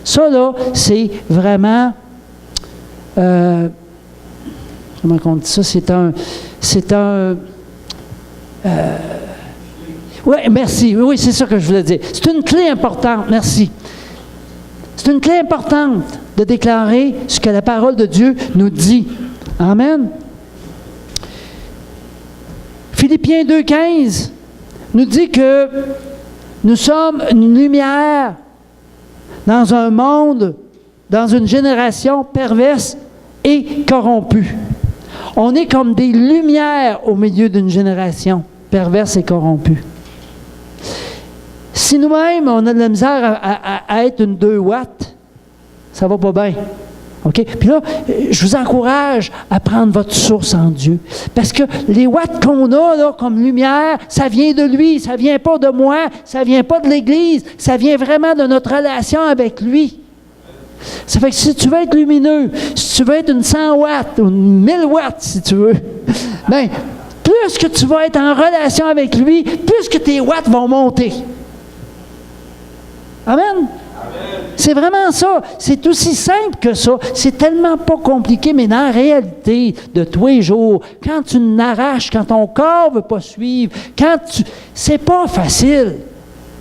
A: Ça, là, c'est vraiment... comment on dit ça? Oui, merci. Oui, c'est ça que je voulais dire. C'est une clé importante. Merci. C'est une clé importante de déclarer ce que la parole de Dieu nous dit. Amen. Philippiens 2,15 nous dit que nous sommes une lumière dans un monde, dans une génération perverse et corrompue. On est comme des lumières au milieu d'une génération perverse et corrompue. Si nous-mêmes, on a de la misère à être une 2 watts, ça va pas bien. OK? Puis là, je vous encourage à prendre votre source en Dieu. Parce que les watts qu'on a là, comme lumière, ça vient de lui, ça vient pas de moi, ça vient pas de l'Église, ça vient vraiment de notre relation avec lui. Ça fait que si tu veux être lumineux, si tu veux être une 100 watts ou une 1000 watts, si tu veux, bien, plus que tu vas être en relation avec lui, plus que tes watts vont monter. Amen? C'est vraiment ça. C'est aussi simple que ça. C'est tellement pas compliqué, mais dans la réalité de tous les jours, quand tu n'arraches, quand ton corps ne veut pas suivre, c'est pas facile.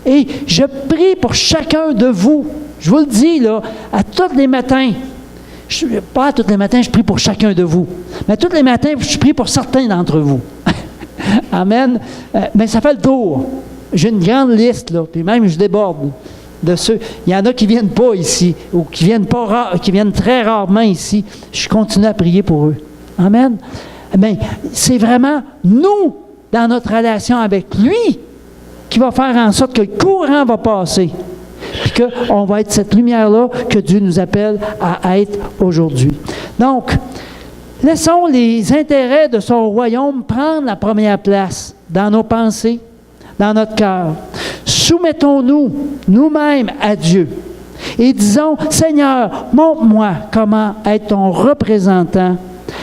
A: Et je prie pour chacun de vous. Je vous le dis, là, à tous les matins. Pas à tous les matins, je prie pour chacun de vous. Mais à tous les matins, je prie pour certains d'entre vous. Amen. Mais ça fait le tour. J'ai une grande liste, là, puis même je déborde de ceux. Il y en a qui ne viennent pas ici, ou qui viennent très rarement ici. Je continue à prier pour eux. Amen. Mais c'est vraiment nous, dans notre relation avec lui, qui va faire en sorte que le courant va passer. Puis qu'on va être cette lumière-là que Dieu nous appelle à être aujourd'hui. Donc, laissons les intérêts de son royaume prendre la première place dans nos pensées, dans notre cœur. Soumettons-nous nous-mêmes à Dieu et disons, Seigneur, montre-moi comment être ton représentant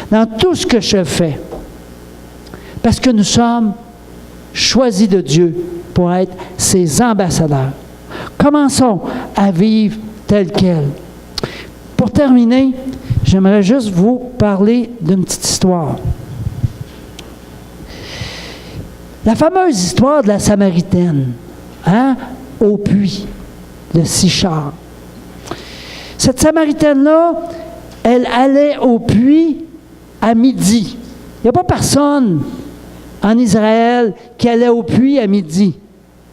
A: dans tout ce que je fais. Parce que nous sommes choisis de Dieu pour être ses ambassadeurs. Commençons à vivre tel quel. Pour terminer, j'aimerais juste vous parler d'une petite histoire. La fameuse histoire de la Samaritaine, hein, au puits de Sichar. Cette Samaritaine-là, elle allait au puits à midi. Il n'y a pas personne en Israël qui allait au puits à midi.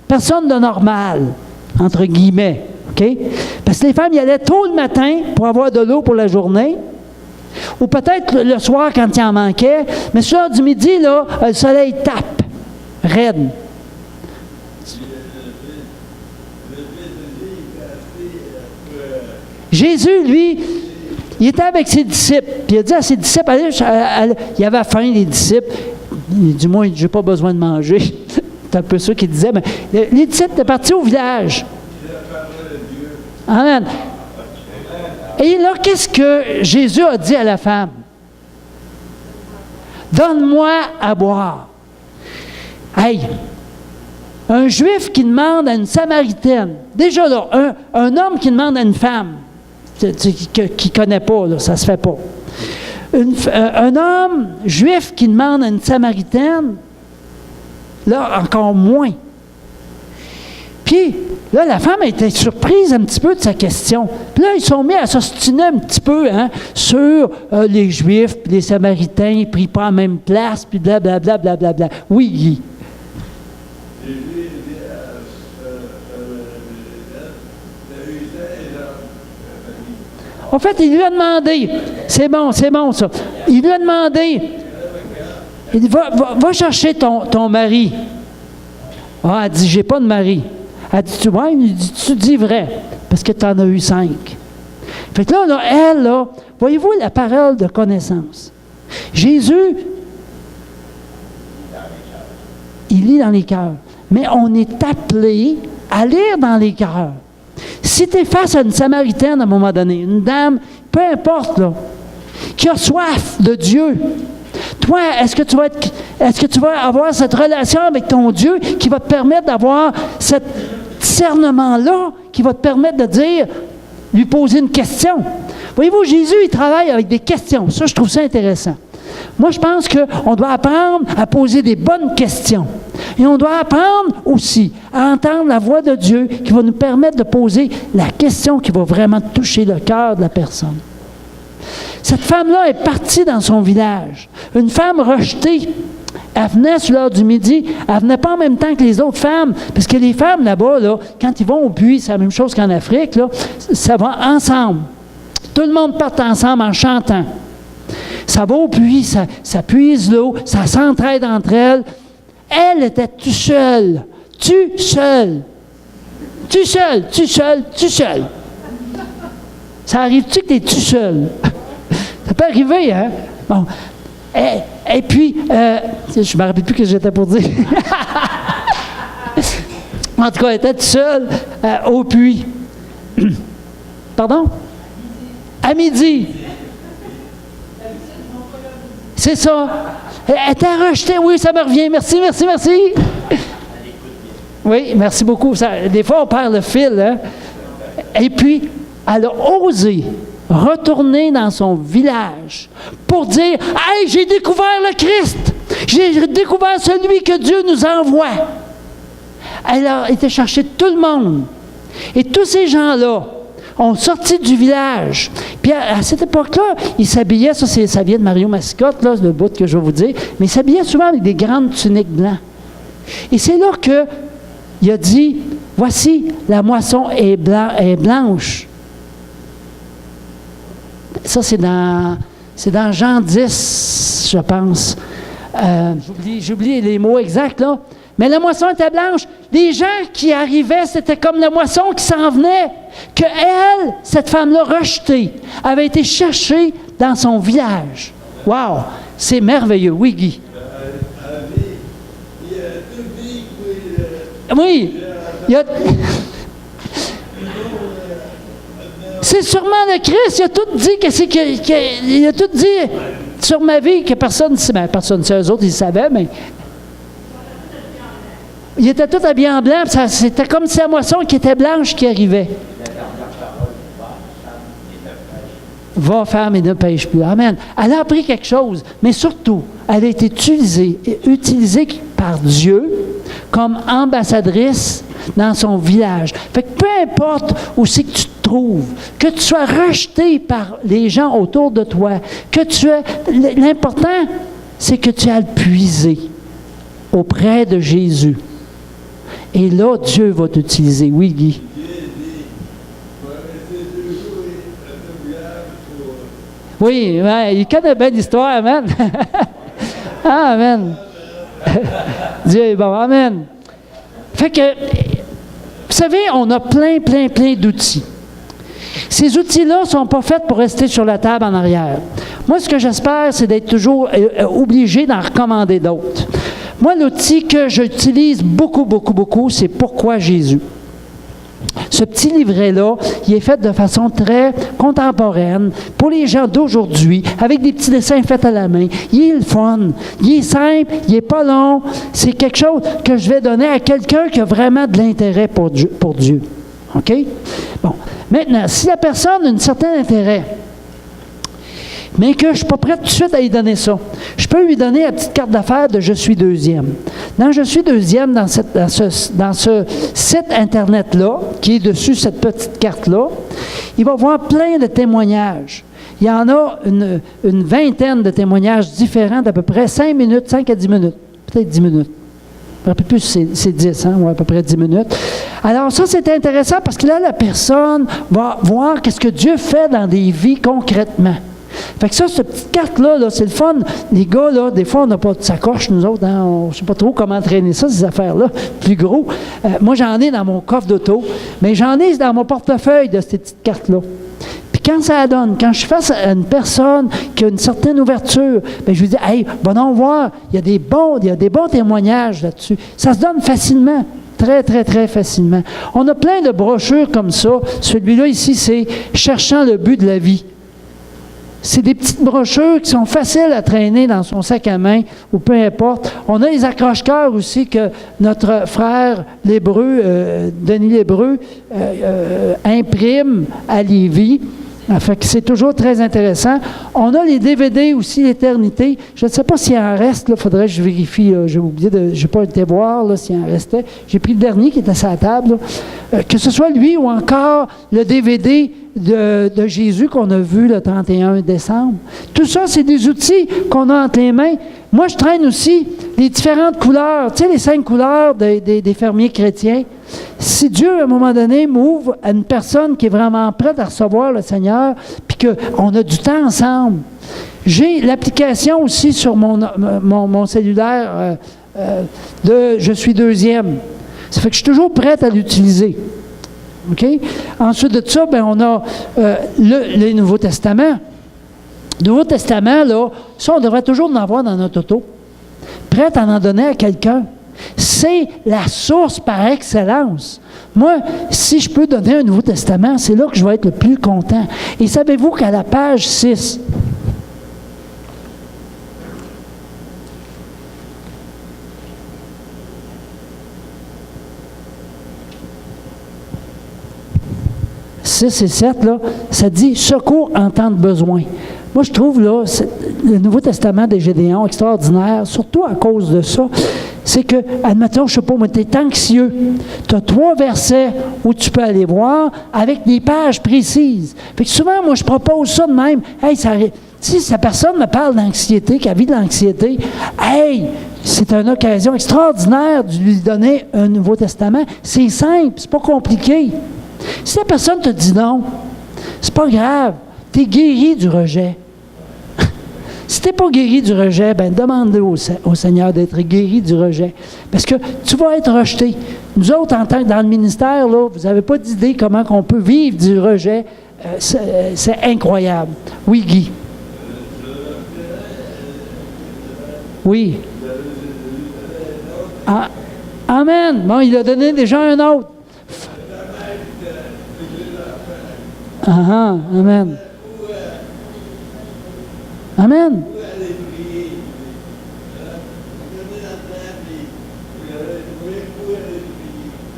A: Personne de normal, entre guillemets. Okay? Parce que les femmes y allaient tôt le matin pour avoir de l'eau pour la journée, ou peut-être le soir quand il en manquait, mais sur l'heure du midi, là, le soleil tape, raide. Jésus, lui, il était avec ses disciples, puis il a dit à ses disciples, allez, il avait faim, les disciples, du moins, je n'ai pas besoin de manger. C'est un peu ça qu'il disait, mais les disciples étaient partis au village. Amen. Et là, qu'est-ce que Jésus a dit à la femme? Donne-moi à boire. Hey! Un Juif qui demande à une Samaritaine, déjà là, un homme qui demande à une femme, qui ne connaît pas, là, ça ne se fait pas. Un homme Juif qui demande à une Samaritaine, là, encore moins. Puis, là, la femme a été surprise un petit peu de sa question. Puis là, ils sont mis à s'ostiner un petit peu sur les Juifs, puis les Samaritains, ils ne prient pas en même place, puis blablabla, blablabla. Oui, Guy. En fait, il lui a demandé, c'est bon ça, il lui a demandé, il dit, va chercher ton mari. Ah, elle dit, j'ai pas de mari. Elle dit, ouais, il dit, tu dis vrai, parce que tu en as eu 5. Fait que là, elle, là, voyez-vous la parole de connaissance. Jésus, il lit dans les cœurs. Mais on est appelé à lire dans les cœurs. Si tu es face à une Samaritaine à un moment donné, une dame, peu importe, là, qui a soif de Dieu, toi, est-ce que tu vas avoir cette relation avec ton Dieu qui va te permettre d'avoir ce discernement-là, qui va te permettre de dire, lui poser une question? Voyez-vous, Jésus, il travaille avec des questions. Ça, je trouve ça intéressant. Moi, je pense qu'on doit apprendre à poser des bonnes questions. Et on doit apprendre aussi à entendre la voix de Dieu qui va nous permettre de poser la question qui va vraiment toucher le cœur de la personne. Cette femme-là est partie dans son village. Une femme rejetée. Elle venait sur l'heure du midi. Elle ne venait pas en même temps que les autres femmes. Parce que les femmes là-bas, là, quand ils vont au puits, c'est la même chose qu'en Afrique, là, ça va ensemble. Tout le monde part ensemble en chantant. Ça va au puits, ça puise l'eau, ça s'entraide entre elles. Elle était tout seule. Tu seul. Ça arrive-tu que tu es tout seul? Ça peut arriver, hein? Bon. Et puis, je ne me rappelle plus ce que j'étais pour dire. En tout cas, elle était toute seule au puits. Pardon? À midi. C'est ça. Elle était rejetée. Oui, ça me revient. Merci. Oui, merci beaucoup. Des fois, on perd le fil. Hein? Et puis, elle a osé retourner dans son village pour dire, « Hey, j'ai découvert le Christ! J'ai découvert celui que Dieu nous envoie! » Elle a été chercher tout le monde. Et tous ces gens-là ont sorti du village. Puis à cette époque-là, ils s'habillaient, ça vient de Mario Mascotte, là, le bout que je vais vous dire, mais ils s'habillaient souvent avec des grandes tuniques blanches. Et c'est là qu'il a dit, « Voici, la moisson est blanche. » Ça, c'est dans Jean 10, je pense. J'oublie les mots exacts, là. Mais la moisson était blanche. Les gens qui arrivaient, c'était comme la moisson qui s'en venait. Que elle, cette femme-là rejetée, avait été cherchée dans son village. Wow! C'est merveilleux. Oui, Guy? Oui. C'est sûrement le Christ. Il a tout dit il a tout dit sur ma vie que personne ne sait. Ben, personne ne sait. Eux autres, ils savaient, mais... Il était tout habillé en blanc. C'était comme si la moisson qui était blanche qui arrivait. Va, femme, et ne pêche plus. Amen. Elle a appris quelque chose, mais surtout, elle a été utilisée par Dieu comme ambassadrice dans son village. Fait que peu importe où c'est que tu te trouves, que tu sois rejeté par les gens autour de toi, que tu aies... L'important, c'est que tu ailles puiser auprès de Jésus. Et là, Dieu va t'utiliser. Oui, Guy? Oui, ouais, il connaît bien l'histoire, amen. Amen. Dieu est bon, amen. Fait que, vous savez, on a plein d'outils. Ces outils-là ne sont pas faits pour rester sur la table en arrière. Moi, ce que j'espère, c'est d'être toujours obligé d'en recommander d'autres. Moi, l'outil que j'utilise beaucoup, c'est Pourquoi Jésus. Ce petit livret-là, il est fait de façon très contemporaine pour les gens d'aujourd'hui, avec des petits dessins faits à la main. Il est le fun, il est simple, il n'est pas long. C'est quelque chose que je vais donner à quelqu'un qui a vraiment de l'intérêt pour Dieu. OK? Bon. Maintenant, si la personne a un certain intérêt, mais que je ne suis pas prêt tout de suite à lui donner ça, je peux lui donner la petite carte d'affaires de « Je suis deuxième ». Dans « Je suis deuxième », dans ce site Internet-là, qui est dessus cette petite carte-là, il va voir plein de témoignages. Il y en a une vingtaine de témoignages différents d'à peu près 5 à 10 minutes, peut-être 10 minutes. Un peu plus, c'est 10, hein, ou à peu près 10 minutes. Alors ça, c'est intéressant parce que là, la personne va voir qu'est-ce que Dieu fait dans des vies concrètement. Fait que ça, cette petite carte-là, c'est le fun. Les gars, là, des fois, on n'a pas de sacoche, nous autres. Hein, on ne sait pas trop comment traîner ça, ces affaires-là, plus gros. Moi, j'en ai dans mon coffre d'auto, mais j'en ai dans mon portefeuille de ces petites cartes-là. Puis quand ça donne, quand je suis face à une personne qui a une certaine ouverture, bien, je lui dis, « Hey, va donc voir, il y a des bons témoignages là-dessus. » Ça se donne facilement. Très facilement. On a plein de brochures comme ça. Celui-là, ici, c'est « Cherchant le but de la vie ». C'est des petites brochures qui sont faciles à traîner dans son sac à main ou peu importe. On a les accroche-cœurs aussi que notre frère Lébreu, Denis Lébreu, imprime à Lévis. Fait que c'est toujours très intéressant. On a les DVD aussi, l'Éternité. Je ne sais pas s'il en reste, il faudrait que je vérifie. J'ai oublié, je n'ai pas été voir s'il en restait. J'ai pris le dernier qui était sur la table. Que ce soit lui ou encore le DVD de Jésus qu'on a vu le 31 décembre. Tout ça, c'est des outils qu'on a entre les mains. Moi, je traîne aussi les différentes couleurs, tu sais, les 5 couleurs des fermiers chrétiens. Si Dieu, à un moment donné, m'ouvre à une personne qui est vraiment prête à recevoir le Seigneur, puis qu'on a du temps ensemble, j'ai l'application aussi sur mon cellulaire de « Je suis deuxième ». Ça fait que je suis toujours prête à l'utiliser. OK? Ensuite de ça, bien, on a le Nouveau Testament. Le Nouveau Testament, là, ça, on devrait toujours en avoir dans notre auto. Prête à en donner à quelqu'un. C'est la source par excellence. Moi, si je peux donner un Nouveau Testament, c'est là que je vais être le plus content. Et savez-vous qu'à la page 6, et 7, là, ça dit « Secours en temps de besoin ». Moi, je trouve, là, le Nouveau Testament des Gédéons extraordinaire, surtout à cause de ça, c'est que, admettons, je ne sais pas, mais tu es anxieux. Tu as 3 versets où tu peux aller voir avec des pages précises. Fait que souvent, moi, je propose ça de même. Hey, si la personne me parle d'anxiété, qui a vie de l'anxiété, hey, c'est une occasion extraordinaire de lui donner un Nouveau Testament. C'est simple, c'est pas compliqué. Si la personne te dit non, c'est pas grave. Tu es guéri du rejet. Si tu n'es pas guéri du rejet, ben demande au Seigneur d'être guéri du rejet. Parce que tu vas être rejeté. Nous autres, en tant que dans le ministère, là, vous n'avez pas d'idée comment on peut vivre du rejet. C'est incroyable. Oui, Guy. Oui. Ah, amen. Bon, il a donné déjà un autre. Ah, amen. Amen.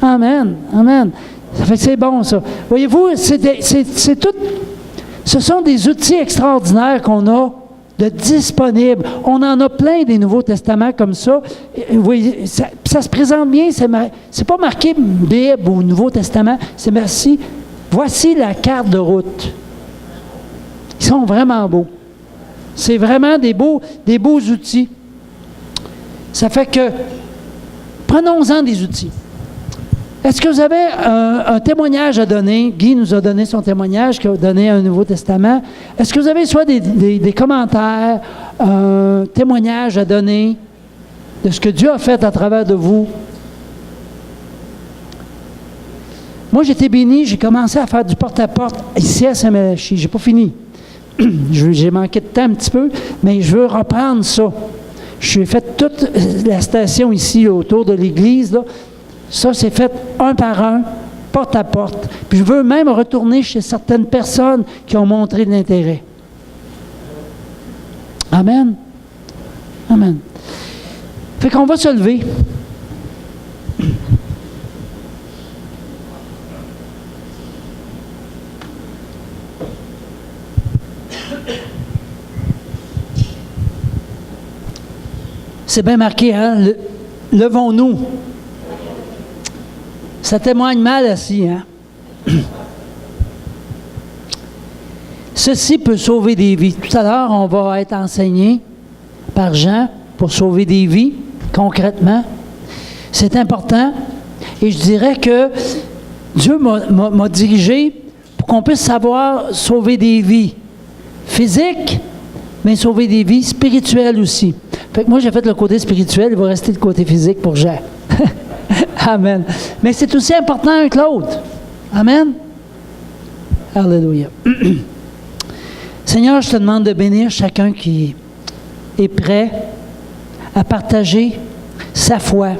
A: Amen. Amen. Ça fait que c'est bon, ça. Voyez-vous, c'est tout. Ce sont des outils extraordinaires qu'on a de disponible. On en a plein des Nouveaux Testaments comme ça. Vous voyez, ça se présente bien. C'est pas marqué Bible ou Nouveau Testament. C'est merci. Voici la carte de route. Ils sont vraiment beaux. C'est vraiment des beaux outils. Ça fait que, prenons-en des outils. Est-ce que vous avez un témoignage à donner? Guy nous a donné son témoignage, qu'il a donné un Nouveau Testament. Est-ce que vous avez soit des commentaires, un témoignage à donner de ce que Dieu a fait à travers de vous? Moi, j'ai été béni, j'ai commencé à faire du porte-à-porte ici à Saint-Malachie. Je n'ai pas fini. J'ai manqué de temps un petit peu, mais je veux reprendre ça. J'ai fait toute la station ici autour de l'église, là. Ça, c'est fait un par un, porte à porte. Puis je veux même retourner chez certaines personnes qui ont montré de l'intérêt. Amen. Amen. Fait qu'on va se lever. C'est bien marqué, hein? Levons-nous. Ça témoigne mal assis, hein? Ceci peut sauver des vies. Tout à l'heure, on va être enseigné par Jean pour sauver des vies, concrètement. C'est important. Et je dirais que Dieu m'a dirigé pour qu'on puisse savoir sauver des vies physiques, mais sauver des vies spirituelles aussi. Fait que moi, j'ai fait le côté spirituel, il va rester le côté physique pour Jean. Amen. Mais c'est aussi important un que l'autre. Amen. Alléluia. Seigneur, je te demande de bénir chacun qui est prêt à partager sa foi,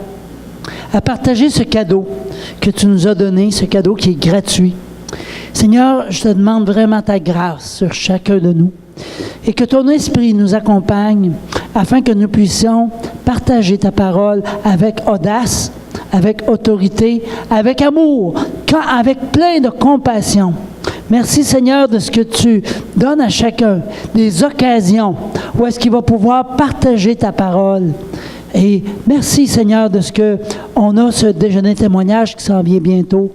A: à partager ce cadeau que tu nous as donné, ce cadeau qui est gratuit. Seigneur, je te demande vraiment ta grâce sur chacun de nous et que ton esprit nous accompagne afin que nous puissions partager ta parole avec audace, avec autorité, avec amour, avec plein de compassion. Merci Seigneur de ce que tu donnes à chacun, des occasions où est-ce qu'il va pouvoir partager ta parole. Et merci Seigneur de ce qu'on a ce déjeuner témoignage qui s'en vient bientôt.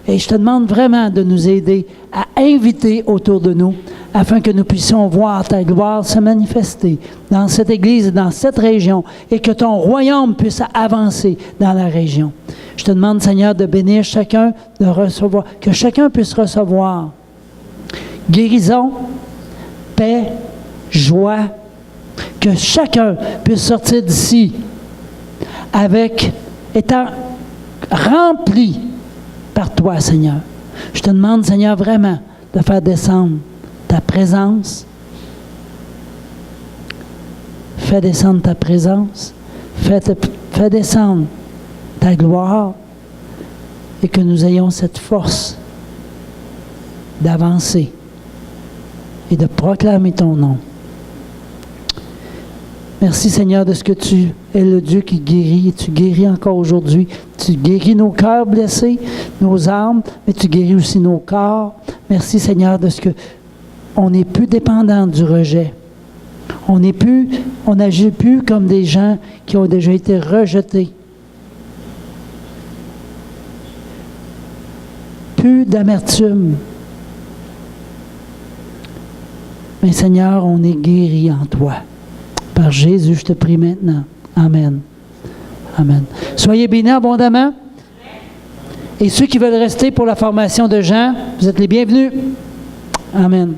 A: Et je te demande vraiment de nous aider à inviter autour de nous afin que nous puissions voir ta gloire se manifester dans cette Église et dans cette région et que ton royaume puisse avancer dans la région. Je te demande, Seigneur, de bénir chacun, de recevoir, que chacun puisse recevoir guérison, paix, joie, que chacun puisse sortir d'ici étant rempli par toi, Seigneur. Je te demande, Seigneur, vraiment de faire descendre ta présence. Fais descendre ta présence. Fais descendre ta gloire et que nous ayons cette force d'avancer et de proclamer ton nom. Merci Seigneur de ce que tu es le Dieu qui guérit et tu guéris encore aujourd'hui. Tu guéris nos cœurs blessés, nos âmes, mais tu guéris aussi nos corps. Merci Seigneur de ce que on n'est plus dépendant du rejet. On n'agit plus comme des gens qui ont déjà été rejetés. Plus d'amertume. Mais Seigneur, on est guéri en toi. Par Jésus, je te prie maintenant. Amen. Amen. Soyez bénis abondamment. Et ceux qui veulent rester pour la formation de Jean, vous êtes les bienvenus. Amen.